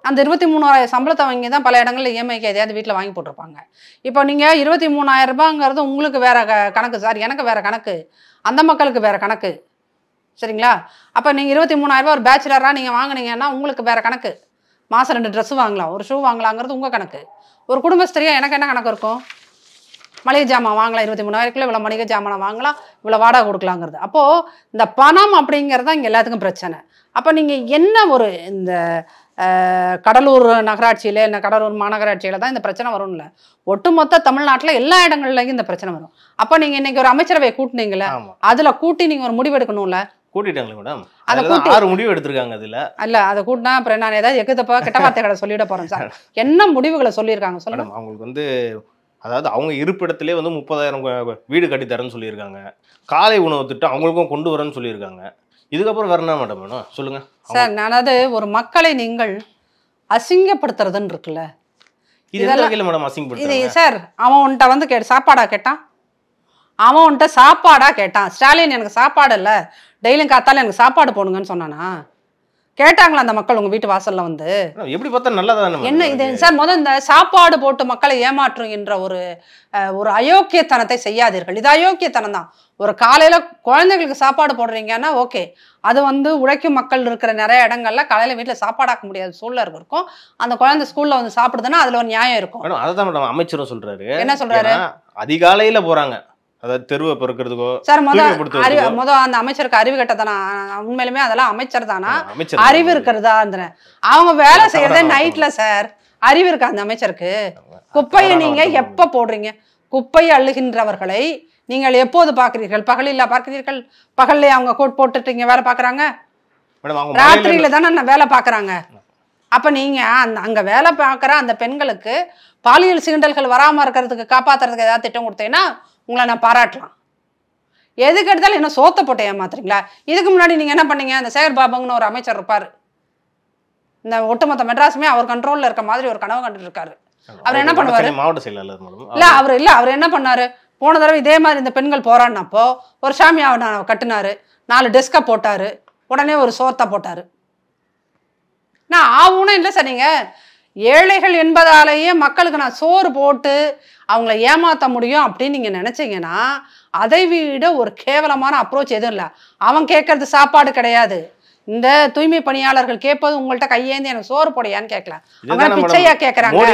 அந்த 23,000 சம்பளத்தை வாங்கி தான் பல இடங்களில் இஎம்ஐக்கு எதையாவது வீட்டில் வாங்கி போட்டிருப்பாங்க. இப்போ நீங்கள் 23,000 ரூபாங்கிறது உங்களுக்கு வேறு கணக்கு சார், எனக்கு வேறு கணக்கு, அந்த மக்களுக்கு வேறு கணக்கு, சரிங்களா? அப்போ நீங்கள் 23,000 ரூபா ஒரு பேச்சுலராக நீங்கள் வாங்கினீங்கன்னா உங்களுக்கு வேறு கணக்கு. மாதம் 2 ட்ரெஸ்ஸு வாங்கலாம், ஒரு ஷூ வாங்கலாங்கிறது உங்கள் கணக்கு. ஒரு குடும்பஸ்திரியாக எனக்கு என்ன கணக்கு இருக்கும்? மளிகை ஜாமான் வாங்கலாம் 23,000 இவ்வளோ மளிகை ஜாமானை வாங்கலாம், இவ்வளோ வாடகை கொடுக்கலாங்கிறது. அப்போது இந்த பணம் அப்படிங்கிறது தான் இங்கே எல்லாத்துக்கும் பிரச்சனை. அப்போ நீங்கள் என்ன ஒரு இந்த கடலூர் நகராட்சியில் இல்லை கடலூர் மாநகராட்சியில் தான் இந்த பிரச்சனை வரும்ல, ஒட்டுமொத்த தமிழ்நாட்டில் எல்லா இடங்கள்லையும் இந்த பிரச்சனை வரும். அப்போ நீங்கள் இன்னைக்கு ஒரு அமைச்சரவை கூட்டினீங்களே, அதில் கூட்டி நீங்கள் ஒரு முடிவு எடுக்கணும்ல. கூட்டிட்டாங்களே மேடம், அதை கூட்டி 6 முடிவு எடுத்திருக்காங்க. அதில் இல்ல அதை கூட்டினா அப்புறம் நான் ஏதாவது எக்குதப்பா கெட்ட வார்த்தைகளை சொல்லிட போகிறேன் சார். என்ன முடிவுகளை சொல்லியிருக்காங்க சொல்லுங்க. அவங்களுக்கு வந்து அதாவது அவங்க இருப்பிடத்திலே வந்து 30,000 வீடு கட்டித்தரேன்னு சொல்லியிருக்காங்க. காலை உணவு திட்டம் அவங்களுக்கும் கொண்டு வரேன்னு சொல்லியிருக்காங்க. இதுக்கப்புறம் வேற என்ன மேடம் வேணும் சொல்லுங்க சார். அதாவது ஒரு மக்களை நீங்கள் அசிங்கப்படுத்துறதுன்னு இருக்குல்ல, இதெல்லாம் மேடம் அசிங்கப்படுத்து. இது சார் அவன் உன்ட்ட வந்து சாப்பாடா கேட்டான், அவன் உன்ட்ட சாப்பாடா கேட்டான். ஸ்டாலின் எனக்கு சாப்பாடு இல்லை, டெய்லியும் காத்தாலும் எனக்கு சாப்பாடு போடுங்கன்னு சொன்னானா? கேட்டாங்களா அந்த மக்கள் உங்க வீட்டு வாசல்ல வந்து? எப்படி பார்த்தா நல்லதானே என்ன இது சார்? முதல் இந்த சாப்பாடு போட்டு மக்களை ஏமாற்றுகின்ற ஒரு அயோக்கியத்தனத்தை செய்யாதீர்கள். இது அயோக்கியத்தனம் தான். ஒரு காலையில குழந்தைகளுக்கு சாப்பாடு போடுறீங்கன்னா ஓகே, அது வந்து உழைக்கும் மக்கள் இருக்கிற நிறைய இடங்கள்ல காலையில வீட்டுல சாப்பாடாக்க முடியாத சூழ்நிலை இருக்கும். அந்த குழந்தை ஸ்கூல்ல வந்து சாப்பிடுதுன்னா அதுல ஒரு நியாயம் இருக்கும். அதான் மேடம் அமைச்சரும் சொல்றாரு. என்ன சொல்றாரு? அதிகாலையில போறாங்க, அதாவது தெருவை பொறுக்கிறதுக்கோ சார். முதல் அந்த அமைச்சருக்கு அறிவு கட்டதானா? உண்மையிலுமே அதெல்லாம் அமைச்சர் தானா? அறிவு இருக்கிறதா? அவங்க வேலை செய்யறதே நைட்ல சார். அறிவு இருக்கா அந்த அமைச்சருக்கு? குப்பையை நீங்க எப்ப போடுறீங்க? குப்பையை அள்ளுகின்றவர்களை நீங்கள் எப்போது பார்க்கிறீர்கள்? பகலில் பார்க்கிறீர்கள்? பகல்ல அவங்க கோட் போட்டுட்டீங்க வேலை பாக்குறாங்க, ராத்திரியில தானே வேலை பாக்குறாங்க. அப்ப நீங்க அங்க வேலை பார்க்குற அந்த பெண்களுக்கு பாலியல் சீண்டல்கள் வராம இருக்கிறதுக்கு காப்பாத்துறதுக்கு ஏதாவது திட்டம் கொடுத்தீங்கன்னா உங்களை நான் பாராட்டலாம். எதுக்கு எடுத்தாலும் என்ன சோத்த போட்டு ஏமாத்துறீங்களா? இதுக்கு முன்னாடி நீங்க என்ன பண்ணீங்க? அந்த சேகர் பாபுன்னு ஒரு அமைச்சர் இருப்பாரு, இந்த ஒட்டுமொத்த மெட்ராஸுமே அவர் கண்ட்ரோல்ல இருக்க மாதிரி ஒரு கனவு கண்டுட்டு இருக்காரு. அவர் என்ன பண்ணுவாரு? மாவட்ட செயலாளர் அவர் என்ன பண்ணாரு? போன தடவை இதே மாதிரி இந்த பெண்கள் போராடினப்போ ஒரு சாமியாவை கட்டினாரு, 4 டெஸ்கை போட்டாரு, உடனே ஒரு சோத்தை போட்டாரு. நான் ஆவுனா இல்லை சார். நீங்க ஏழைகள் என்பதாலேயே மக்களுக்கு நான் சோறு போட்டு அவங்கள ஏமாற்ற முடியும் அப்படின்னு நீங்க நினைச்சீங்கன்னா அதை விட ஒரு கேவலமான அப்ரோச் எதுவும் இல்லை. அவன் கேட்கறது சாப்பாடு கிடையாது. இந்த தூய்மை பணியாளர்கள் கேட்பது உங்கள்கிட்ட கையேந்து எனக்கு சோறு போடையான்னு கேட்கல, பிச்சையா கேட்கறாங்க.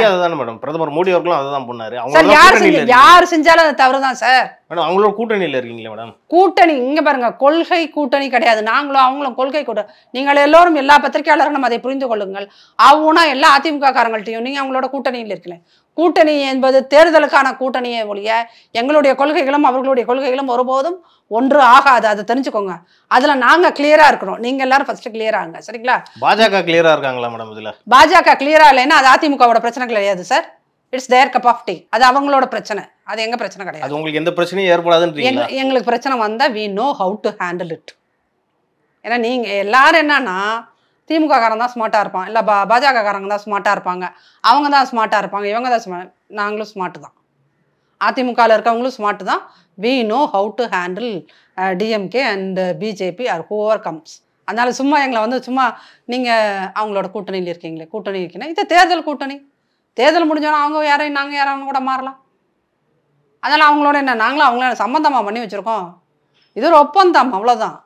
பிரதமர் மோடி அவர்களும் அதுதான் பண்ணாரு. யார் செஞ்சாலும் அது தவறுதான் சார். அவங்களோட கூட்டணியில இருக்கீங்களா மேடம்? கூட்டணி இங்க பாருங்க, கொள்கை கூட்டணி கிடையாது. நாங்களும் அவங்களும் கொள்கை கூட்டணி. நீங்கள் எல்லோரும் எல்லா பத்திரிகையாளர்களும் அதை புரிந்து கொள்ளுங்கள். ஆவுனா எல்லா அதிமுக காரங்கள்ட்டையும் நீங்க அவங்களோட கூட்டணியில் இருக்கல. கூட்டணி என்பது தேர்தலுக்கான கூட்டணியை ஒழிய எங்களுடைய கொள்கைகளும் அவர்களுடைய கொள்கைகளும் ஒருபோதும் ஒன்று ஆகாது. அதை தெரிஞ்சுக்கோங்க. அதுல நாங்க கிளியரா இருக்கிறோம். நீங்க எல்லாரும் ஃபர்ஸ்ட் கிளியரா இருங்க, சரிங்களா? பாஜக கிளியரா இருக்காங்களா மேடம்? இதுல பாஜக கிளியரா இல்லைன்னா அது அதிமுகவோட பிரச்சனை கிடையாது sir. It's their cup of tea. அது அவங்களோட பிரச்சனை, அது எங்க பிரச்சனை கிடையாது. அது உங்களுக்கு எந்த பிரச்சனையும் ஏற்படாதுன்றீங்களா? எங்களுக்கு பிரச்சனை வந்தா we know how to handle it. ஏன்னா நீங்க எல்லாரும் என்னன்னா திமுக காரங்க தான் ஸ்மார்ட்டா இருப்பான், இல்ல பாஜக காரங்க தான் ஸ்மார்ட்டா இருப்பாங்க, அவங்க தான் ஸ்மார்ட்டா இருப்பாங்க, இவங்க தான் நாங்களும் ஸ்மார்ட் தான். அதிமுகவில் இருக்கவங்களும் ஸ்மார்ட் தான். we know how to handle DMK and BJP or whoever comes. அதனால சும்மா எங்களை வந்து சும்மா நீங்க அவங்களோட கூட்டணியில் இருக்கீங்களே, கூட்டணி இருக்கீங்கன்னா இது தேர்தல் கூட்டணி. தேர்தல் முடிஞ்சோன்னா அவங்க யாரையும் நாங்கள் யாரும் கூட மாறலாம். அதனால் அவங்களோட என்ன நாங்களும் அவங்கள சம்மந்தமாக பண்ணி வச்சுருக்கோம். இது ஒரு ஒப்பந்தம், அவ்வளோதான்.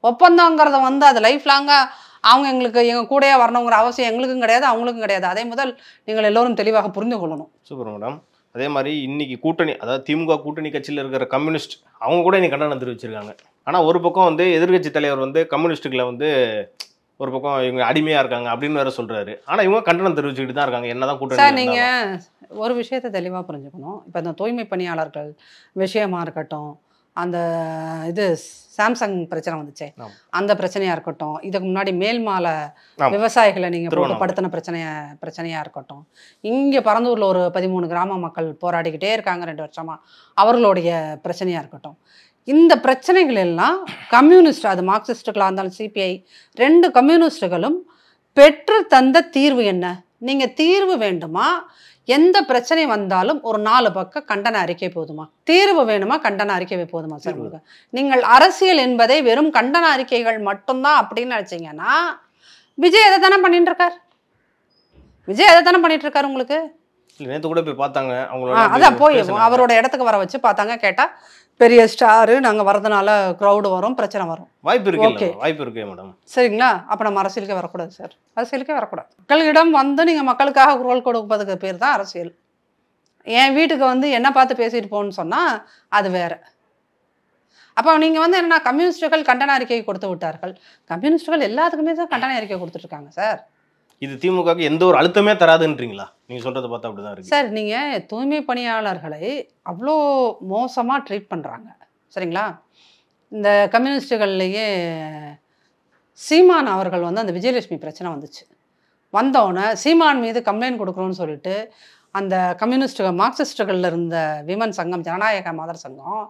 ஒப்பந்தங்கிறத வந்து அது லைஃப் லாங்காக அவங்க எங்களுக்கு எங்கள் கூடயே வரணுங்கிற அவசியம் எங்களுக்கும் கிடையாது, அவங்களுக்கும் கிடையாது. அதே முதல் நீங்கள் எல்லோரும் தெளிவாக புரிந்து கொள்ளணும். Super madam. அதே மாதிரி இன்னைக்கு கூட்டணி, அதாவது திமுக கூட்டணி கட்சியில் இருக்கிற கம்யூனிஸ்ட் அவங்க கூட இன்னைக்கு கண்டனம் தெரிவிச்சிருக்காங்க. ஆனால் ஒரு பக்கம் வந்து எதிர்கட்சி தலைவர் வந்து கம்யூனிஸ்டுகளை வந்து ஒரு பக்கம் இவங்க அடிமையாக இருக்காங்க அப்படின்னு வேற சொல்கிறாரு. ஆனால் இவங்க கண்டனம் தெரிவிச்சுக்கிட்டு தான் இருக்காங்க. என்னதான் கூட்டணி சார், நீங்கள் ஒரு விஷயத்தை தெளிவாக புரிஞ்சுக்கணும். இப்போ இந்த தூய்மை பணியாளர்கள் விஷயமா இருக்கட்டும், அந்த இது சாம்சங் பிரச்சனை வந்துச்சே அந்த பிரச்சனையாக இருக்கட்டும், இதுக்கு முன்னாடி மேல்மாலை விவசாயிகளை நீங்கள் போட்டுப்படுத்தின பிரச்சனையாக இருக்கட்டும், இங்கே பரந்தூரில் ஒரு 13 கிராம மக்கள் போராடிக்கிட்டே இருக்காங்க 2 வருஷமாக, அவர்களுடைய பிரச்சனையாக இருக்கட்டும், இந்த பிரச்சனைகள் எல்லாம் கம்யூனிஸ்ட், அது மார்க்சிஸ்டுகளாக இருந்தாலும் சிபிஐ 2 கம்யூனிஸ்டுகளும் பெற்று தந்த தீர்வு என்ன? நீங்கள் தீர்வு வேண்டுமா? எந்த பிரச்சனை வந்தாலும் ஒரு 4 பக்கம் கண்டன அறிக்கை போதுமா? தீர்வு வேணுமா? கண்டன அறிக்கை போதுமா சார் உங்களுக்கு? நீங்கள் அரசியல் என்பதை வெறும் கண்டன அறிக்கைகள் மட்டும்தான் அப்படின்னு நினைச்சீங்கன்னா விஜய் எதை தானே பண்ணிட்டு இருக்கார்? விஜய் எதை தானே பண்ணிட்டு இருக்காரு உங்களுக்கு? நேற்று கூட போய் பார்த்தாங்க அவங்களோட, அதான் போய் அவரோட இடத்துக்கு வர வச்சு பார்த்தாங்க. கேட்டால் பெரிய ஸ்டாரு, நாங்கள் வரதுனால க்ரௌடு வரும், பிரச்சனை வரும், வாய்ப்பு இருக்கு. ஓகே, வாய்ப்பு இருக்கு மேடம். சரிங்களா? அப்போ நம்ம அரசியலுக்கே வரக்கூடாது சார், அரசியலுக்கே வரக்கூடாது. மக்களிடம் வந்து நீங்கள் மக்களுக்காக குரல் கொடுப்பதுக்கு பேர் தான் அரசியல். என் வீட்டுக்கு வந்து என்ன பார்த்து பேசிட்டு போகணுன்னு சொன்னால் அது வேற. அப்போ நீங்கள் வந்து என்னன்னா கம்யூனிஸ்டுகள் கண்டன அறிக்கையை கொடுத்து விட்டார்கள். கம்யூனிஸ்டுகள் எல்லாத்துக்குமே தான் கண்டன அறிக்கை கொடுத்துட்ருக்காங்க சார். இது திமுகவுக்கு எந்த ஒரு அழுத்தமே தராதுன்றீங்களா? நீங்கள் சொல்கிறத பார்த்தா அப்படி தான் இருக்குது சார். நீங்கள் தூய்மை பணியாளர்களை அவ்வளோ மோசமாக ட்ரீட் பண்ணுறாங்க சரிங்களா? இந்த கம்யூனிஸ்டுகள்லேயே சீமான் அவர்கள் வந்து அந்த விஜயலட்சுமி பிரச்சனை வந்துச்சு. வந்தோடனே சீமான் மீது கம்ப்ளைண்ட் கொடுக்குறோன்னு சொல்லிட்டு அந்த கம்யூனிஸ்டுகள் மார்க்சிஸ்டுகளில் இருந்த விமன் சங்கம், ஜனநாயக மாதர் சங்கம்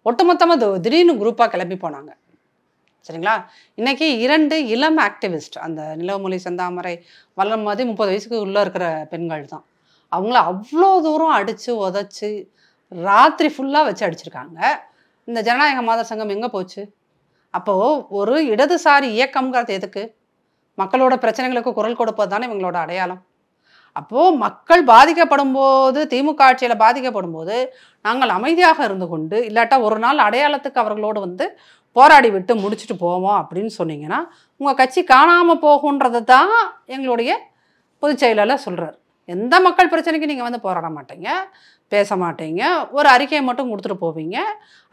ஒட்டுமொத்தமாக திடீர்னு குரூப்பாக கிளம்பி போனாங்க சரிங்களா? இன்றைக்கி 2 இளம் ஆக்டிவிஸ்ட், அந்த நிலவுமொழி, செந்தாமரை, வளர்மதி 30 வயசுக்கு உள்ளே இருக்கிற பெண்கள் தான். அவங்கள அவ்வளோ தூரம் அடித்து உதச்சி ராத்திரி ஃபுல்லாக வச்சு அடிச்சிருக்காங்க. இந்த ஜனநாயக மாதர் சங்கம் எங்கே போச்சு? அப்போது ஒரு இடதுசாரி இயக்கம்ங்கிறது எதுக்கு? மக்களோட பிரச்சனைகளுக்கு குரல் கொடுப்பது தானே இவங்களோட அடையாளம். அப்போது மக்கள் பாதிக்கப்படும் போது, திமுக ஆட்சியில் பாதிக்கப்படும் போது நாங்கள் அமைதியாக இருந்து கொண்டு, இல்லாட்டா ஒரு நாள் அடையாளத்துக்கு அவர்களோடு வந்து போராடி விட்டு முடிச்சுட்டு போவோம் அப்படின்னு சொன்னீங்கன்னா உங்கள் கட்சி காணாமல் போகுன்றது தான் எங்களுடைய பொதுச் செயலாளர் சொல்கிறார். எந்த மக்கள் பிரச்சனைக்கு நீங்கள் வந்து போராட மாட்டீங்க, பேச மாட்டீங்க, ஒரு அறிக்கையை மட்டும் கொடுத்துட்டு போவீங்க.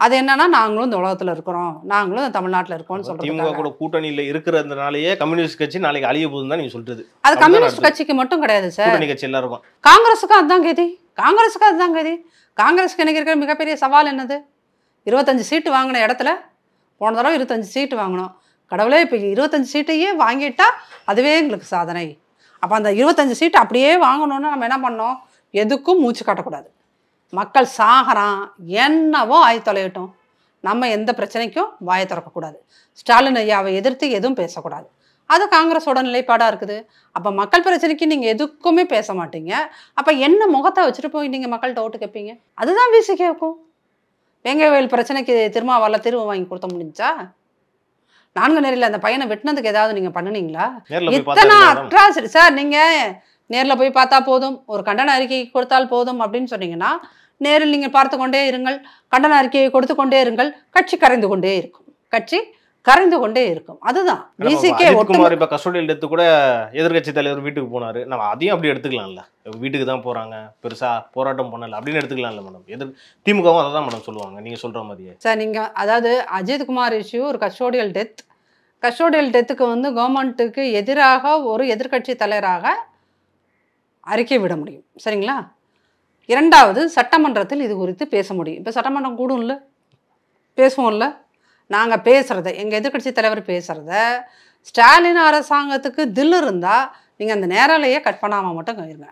அது என்னன்னா நாங்களும் இந்த உலகத்தில் இருக்கிறோம், நாங்களும் இந்த தமிழ்நாட்டில் இருக்கோம்னு சொல்கிறோம். திமுக கூட கூட்டணியில் இருக்கிறதுனாலேயே கம்யூனிஸ்ட் கட்சி நாளைக்கு அழிய போகுதுன்னு தான் நீங்கள் சொல்கிறது. அது கம்யூனிஸ்ட் கட்சிக்கு மட்டும் கிடையாது சார், கூட்டணி கட்சி எல்லாருக்கும். காங்கிரஸுக்கும் அதுதான் கதி. காங்கிரஸுக்கு அதுதான் கதி. காங்கிரஸுக்கு எனக்கு இருக்கிற மிகப்பெரிய சவால் என்னது? 25 சீட்டு வாங்கின இடத்துல போன தடவை 25 சீட்டு வாங்கினோம். கடவுளே, இப்போ 25 சீட்டையே வாங்கிட்டா அதுவே எங்களுக்கு சாதனை. அப்போ அந்த 25 சீட்டு அப்படியே வாங்கணும்னா நம்ம என்ன பண்ணோம்? எதுக்கும் மூச்சு காட்டக்கூடாது. மக்கள் சாகறான், என்னவோ ஆய் தொலையட்டும், நம்ம எந்த பிரச்சனைக்கும் வாயை திறக்கக்கூடாது. ஸ்டாலின் ஐயாவை எதிர்த்து எதுவும் பேசக்கூடாது. அது காங்கிரஸோட நிலைப்பாடாக இருக்குது. அப்போ மக்கள் பிரச்சனைக்கு நீங்கள் எதுக்குமே பேச மாட்டீங்க. அப்போ என்ன முகத்தை வச்சுட்டு போய் நீங்கள் மக்கள்கிட்ட ஓட்டு கேட்பீங்க? அதுதான் விசிகேக்கும். வேங்கைவயல் பிரச்சனைக்கு திருமாவளவன் தீர்வு வாங்கி கொடுத்த முடிஞ்சா? 4 நேரில் அந்த பையனை வெட்டினதுக்கு ஏதாவது நீங்கள் பண்ணினீங்களா? இத்தனை அட்ராசிட்டி சார். நீங்கள் நேரில் போய் பார்த்தா போதும், ஒரு கண்டன அறிக்கை கொடுத்தால் போதும் அப்படின்னு சொன்னீங்கன்னா நேரில் நீங்கள் பார்த்து கொண்டே இருங்கள், கண்டன அறிக்கையை கொடுத்து கொண்டே இருங்கள், கட்சி கரைந்து கொண்டே இருக்கும். கட்சி கரைந்து கொண்டே இருக்கும். அதுதான் குமார். இப்ப கஸ்டோடியல் டெத்து கூட எதிர்கட்சி தலைவர் வீட்டுக்கு போனாரு. நம்ம அதையும் அப்படி எடுத்துக்கலாம்ல, வீட்டுக்கு தான் போறாங்க, பெருசா போராட்டம் பண்ணல அப்படின்னு எடுத்துக்கலாம்ல மேடம். திமுகவும் அதை தான் மேடம் சொல்லுவாங்க, நீங்க சொல்ற மாதிரியே. சார் நீங்க அதாவது அஜித்குமார் இஷ்யூ ஒரு கஸ்டோடியல் டெத். கஸ்டோடியல் டெத்துக்கு வந்து கவர்மெண்ட்டுக்கு எதிராக ஒரு எதிர்கட்சி தலைவராக அறிக்கை விட முடியும் சரிங்களா? 2வது சட்டமன்றத்தில் இது குறித்து பேச முடியும். இப்போ சட்டமன்றம் கூடும்ல, பேசுவோம்ல. நாங்கள் பேசுகிறத, எங்கள் எதிர்கட்சி தலைவர் பேசுகிறத, ஸ்டாலின் அரசாங்கத்துக்கு தில் இருந்தால் நீங்கள் அந்த நேரலையை கட் பண்ணாமல் மட்டும் இருங்க.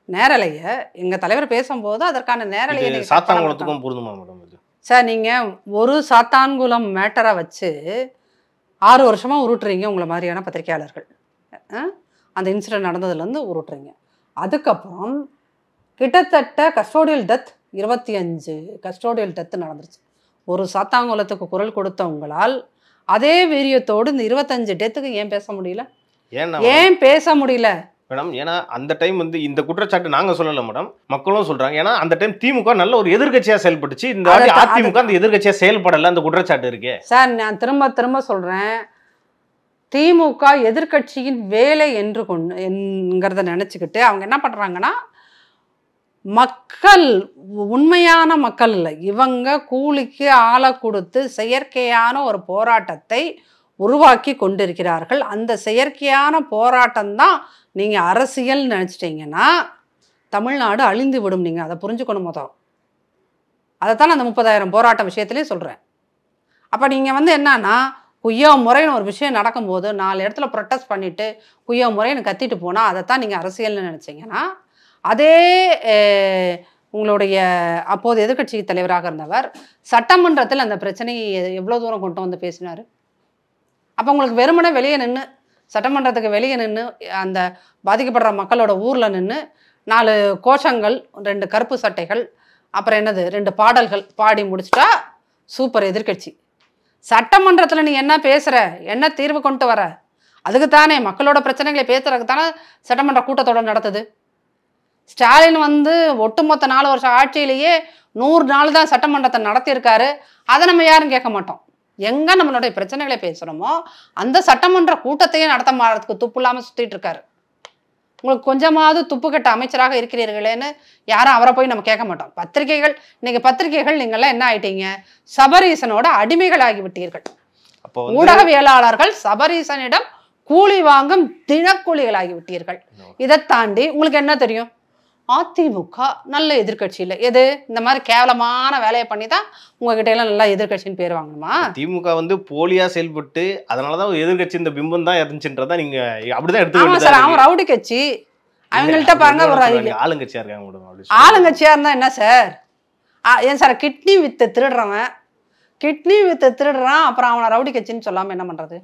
நேரலையை எங்கள் தலைவர் பேசும்போது அதற்கான நேரலையை சாத்தான்குளத்துக்கும் பொருந்துமா மேடம் இது? சார் நீங்கள் ஒரு சாத்தான்குளம் மேட்டரை வச்சு 6 வருஷமாக உருட்டுறீங்க உங்களை மாதிரியான பத்திரிகையாளர்கள். அந்த இன்சிடென்ட் நடந்ததுலேருந்து உருட்டுறீங்க. அதுக்கப்புறம் கிட்டத்தட்ட கஸ்டோடியல் டெத் 25 கஸ்டோடியல் டெத்து நடந்துருச்சு. ஒரு சாத்தாங்குளத்துக்கு குரல் கொடுத்த உங்களால் அதே வீரியத்தோடு இந்த 25 டெத்துக்கு ஏன் பேச முடியல? ஏன் பேச முடியல மேடம்? ஏன்னா அந்த டைம் வந்து இந்த குற்றச்சாட்டு நாங்க சொல்லல மேடம், மக்களும் சொல்றாங்க. ஏன்னா அந்த டைம் திமுக நல்ல ஒரு எதிர்கட்சியா செயல்பட்டுச்சு, இந்த அதிமுக அந்த எதிர்கட்சியா செயல்படல, அந்த குற்றச்சாட்டு இருக்கு சார். நான் திரும்ப சொல்றேன், திமுக எதிர்கட்சியின் வேலை என்கிறத நினைச்சுக்கிட்டு அவங்க என்ன பண்றாங்கன்னா, மக்கள் உண்மையான மக்கள் இல்லை, இவங்க கூலிக்கு ஆளை கொடுத்து செயற்கையான ஒரு போராட்டத்தை உருவாக்கி கொண்டிருக்கிறார்கள். அந்த செயற்கையான போராட்டம் தான் நீங்கள் அரசியல் நினச்சிட்டிங்கன்னா தமிழ்நாடு அழிந்து விடும். நீங்கள் அதை புரிஞ்சுக்கணும். மொத்தம் அதைத்தான் அந்த 30,000 போராட்ட விஷயத்துலேயும் சொல்கிறேன். அப்போ நீங்கள் வந்து என்னன்னா, குய்யோ முறைன்னு ஒரு விஷயம் நடக்கும்போது 4 இடத்துல ப்ரொட்டஸ்ட் பண்ணிவிட்டு குய்யோ முறைன்னு கத்திட்டு போனால் அதைத்தான் நீங்கள் அரசியல்னு நினச்சிங்கன்னா, அதே உங்களுடைய அப்போது எதிர்கட்சி தலைவராக இருந்தவர் சட்டமன்றத்தில் அந்த பிரச்சனையை எவ்வளோ தூரம் கொண்டு வந்து பேசினார்? அப்போ உங்களுக்கு வெறுமனே வெளியே நின்று, சட்டமன்றத்துக்கு வெளியே நின்று, அந்த பாதிக்கப்படுற மக்களோட ஊரில் நின்று 4 கோஷங்கள், 2 கருப்பு சட்டைகள், அப்புறம் என்னது 2 பாடல்கள் பாடி முடிச்சுட்டா சூப்பர் எதிர்கட்சி. சட்டமன்றத்தில் நீ என்ன பேசுகிற, என்ன தீர்வு கொண்டு வர? அதுக்கு தானே மக்களோட பிரச்சனைகளை பேசுறதுக்கு தானே சட்டமன்ற கூட்டத்தொடர் நடத்துது. ஸ்டாலின் வந்து ஒட்டுமொத்த 4 வருஷ ஆட்சியிலேயே 100 நாள் தான் சட்டமன்றத்தை நடத்தியிருக்காரு. அதை நம்ம யாரும் கேட்க மாட்டோம். எங்கே நம்மளுடைய பிரச்சனைகளை பேசுகிறோமோ அந்த சட்டமன்ற கூட்டத்தையே நடத்த மாறதுக்கு துப்பு இல்லாமல் சுற்றிட்டு இருக்காரு. உங்களுக்கு கொஞ்சமாவது துப்புக்கட்ட அமைச்சராக இருக்கிறீர்களேன்னு யாரும் அவரை போய் நம்ம கேட்க மாட்டோம். பத்திரிகைகள் இன்னைக்கு பத்திரிகைகள் நீங்கள்லாம் என்ன ஆயிட்டீங்க, சபரீசனோட அடிமைகளாகி விட்டீர்கள். ஊடகவியலாளர்கள் சபரீசனிடம் கூலி வாங்கும் தினக்கூலிகளாகி விட்டீர்கள். இதை தாண்டி உங்களுக்கு என்ன தெரியும்? அதிமுக நல்ல எதிர்கட்சி இல்லை. எது இந்த மாதிரி கேவலமான வேலையை பண்ணி தான் உங்ககிட்ட எல்லாம் நல்லா எதிர்கட்சின்னு பேர் வாங்கணுமா? திமுக வந்து போலியா செயல்பட்டு அதனாலதான் எதிர்கட்சி இந்த பிம்பம் தான் இருந்துச்சுன்றதா நீங்க அப்படிதான் எடுத்துக்கிட்டு சார். அவன் ரவுடி கட்சி, அவங்கள்ட்ட பாருங்க ஒரு ஆளுங்கட்சியா இருக்காங்க. ஆளுங்கட்சியா இருந்தா என்ன சார்? ஏன் sir kidney with திருடுறவன் kidney with திருடுறான், அப்புறம் அவனை ரவுடி கட்சின்னு சொல்லாம என்ன பண்றது?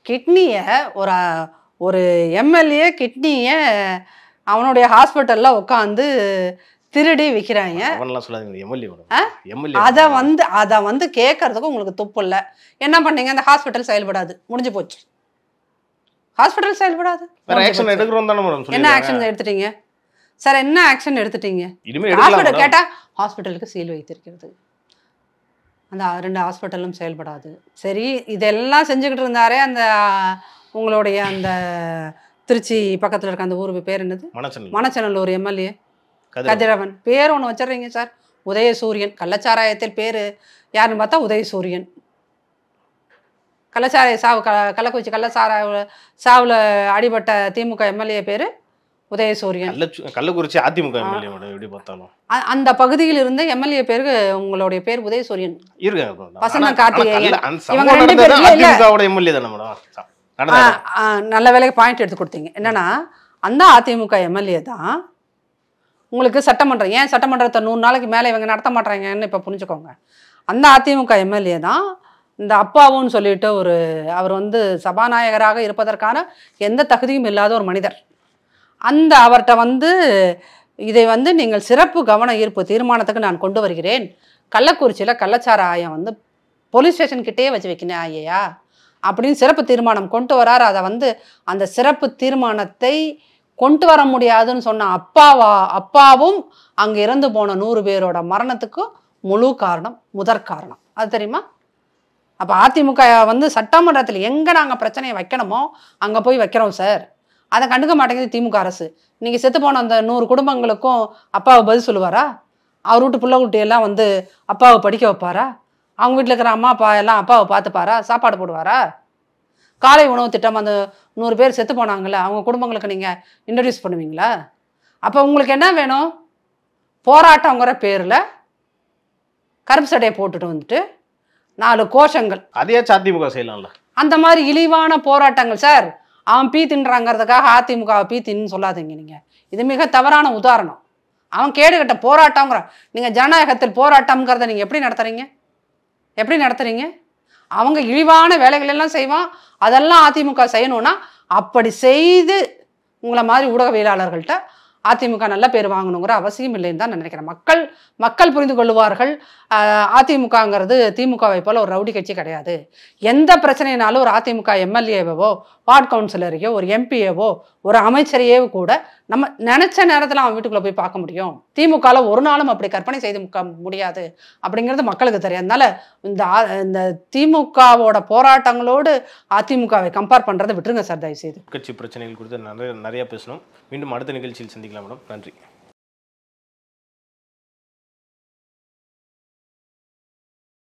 கிட்னியை ஒரு எம்எல்ஏ கிட்னியை அவனுடைய ஹாஸ்பிட்டல்ல உட்காந்து திருடி விற்கிறாங்க. அதை வந்து கேட்கறதுக்கு உங்களுக்கு துப்பு இல்லை. என்ன பண்ணீங்க? அந்த ஹாஸ்பிட்டல் செயல்படாது, முடிஞ்சு போச்சு. ஹாஸ்பிட்டல் செயல்படாது. என்ன ஆக்ஷன் எடுத்துட்டீங்க சார்? என்ன ஆக்ஷன் எடுத்துட்டீங்க? ஹாஸ்பிட்டல் கேட்டா ஹாஸ்பிட்டலுக்கு சீல் வைத்திருக்கிறது. அந்த 2 ஹாஸ்பிட்டலும் செயல்படாது. சரி, இதெல்லாம் செஞ்சுக்கிட்டு இருந்தாரே அந்த உங்களுடைய அந்த திருச்சி பக்கத்தில் இருக்க அந்த ஊர் பேர் என்னது? மணச்சநல்லூர் எம்எல்ஏ கதிரவன் பேர் ஒன்று வச்சிடுறீங்க சார். உதயசூரியன். கள்ளச்சாராயத்தில் பேர் யாருன்னு பார்த்தா உதயசூரியன். கள்ளச்சாராய சாவு, கள்ளக்குறிச்சி கள்ளச்சாராய சாவில் அடிபட்ட திமுக எம்எல்ஏ பேர் உதயசூரியன். கள்ளக்குறிச்சி அதிமுக எம்எல்ஏ எப்படி பார்த்தாலும் அந்த பகுதியில் இருந்த எம்எல்ஏ பேருக்கு உங்களுடைய பேர் உதயசூரியன். வசந்த கார்த்திகேயன். இவங்க 2 பேரும் நல்ல வேலைக்கு பாயிண்ட் எடுத்து கொடுத்தீங்க. என்னன்னா அந்த அதிமுக எம்எல்ஏ தான் உங்களுக்கு சட்டமன்றம், ஏன் சட்டமன்றத்தை 100 நாளைக்கு மேலே இவங்க நடத்த மாட்டாங்கன்னு இப்போ புரிஞ்சுக்கோங்க. அந்த அதிமுக எம்எல்ஏ தான் இந்த அப்பாவுன்னு சொல்லிட்டு அவர் வந்து சபாநாயகராக இருப்பதற்கான எந்த தகுதியும் இல்லாத ஒரு மனிதர். அந்த அவர்கிட்ட வந்து இதை வந்து நீங்கள் சிறப்பு கவன ஈர்ப்பு தீர்மானத்துக்கு நான் கொண்டு வருகிறேன். கள்ளக்குறிச்சியில் கள்ளச்சாராயம் வந்து போலீஸ் ஸ்டேஷன் கிட்டேயே வச்சு வைக்கணும் ஐயா அப்படின்னு சிறப்பு தீர்மானம் கொண்டு வராரு. அதை வந்து அந்த சிறப்பு தீர்மானத்தை கொண்டு வர முடியாதுன்னு சொன்ன அப்பாவும் அங்கே இறந்து போன 100 பேரோட மரணத்துக்கு முதற் காரணம் அது தெரியுமா? அப்போ அதிமுக வந்து சட்டமன்றத்தில் எங்கே நாங்கள் பிரச்சனையை வைக்கணுமோ அங்கே போய் வைக்கிறோம் சார். அதை கண்டுக்க மாட்டேங்குது திமுக அரசு. நீங்கள் செத்து போன அந்த 100 குடும்பங்களுக்கும் அப்பாவை பதில் சொல்லுவாரா? அவர் வீட்டு பிள்ளை குட்டியெல்லாம் வந்து அப்பாவை படிக்க வைப்பாரா? அவங்க வீட்டில் இருக்கிற அம்மா அப்பா எல்லாம் அப்பாவை பார்த்துப்பாரா? சாப்பாடு போடுவாரா? காலை உணவு திட்டம் அந்த 100 பேர் செத்து போனாங்கல்ல அவங்க குடும்பங்களுக்கு நீங்கள் இன்ட்ரடியூஸ் பண்ணுவீங்களா? அப்போ உங்களுக்கு என்ன வேணும்? போராட்டங்கிற பேரில் கருப்பு சட்டையை போட்டுட்டு வந்துட்டு 4 கோஷங்கள். அதே அதிமுக செய்யலாம்ல. அந்த மாதிரி இழிவான போராட்டங்கள் சார். அவன் பீ தின்றாங்கிறதுக்காக அதிமுக பீ தின்னு சொல்லாதீங்க நீங்கள். இது மிக தவறான உதாரணம். அவன் கேடுகட்ட போராட்டங்கிற நீங்கள் ஜனநாயகத்தில் போராட்டம்ங்கிறத நீங்கள் எப்படி நடத்துறீங்க? அவங்க இழிவான வேலைகள் எல்லாம் செய்வான். அதெல்லாம் அதிமுக செய்யணும்னா அப்படி செய்து உங்களை மாதிரி ஊடகவியலாளர்கள்ட்ட அதிமுக நல்ல பேர் வாங்கணுங்கிற அவசியம் இல்லைன்னு தான் நினைக்கிறேன். மக்கள் புரிந்து கொள்வார்கள். அதிமுகங்கிறது திமுகவை போல ஒரு ரவுடி கட்சி கிடையாது. எந்த பிரச்சனைனாலும் ஒரு அதிமுக எம்எல்ஏவோ வார்டு கவுன்சிலரையோ ஒரு எம்பியவோ ஒரு அமைச்சரையோ கூட நம்ம நினைச்ச நேரத்தில் அவன் வீட்டுக்குள்ளே போய் பார்க்க முடியும். திமுகவில் ஒரு நாளும் அப்படி கற்பனை செய்து முடியாது அப்படிங்கிறது மக்களுக்கு தெரியும். அதனால இந்த திமுகவோட போராட்டங்களோடு அதிமுகவை கம்பேர் பண்ணுறதை விட்டுருங்க சார் தயவுசெய்து. கட்சி பிரச்சனைகள் குறித்து நிறைய பேசணும். மீண்டும் அடுத்த நிகழ்ச்சியில் சந்திக்கலாம் மேடம். நன்றி.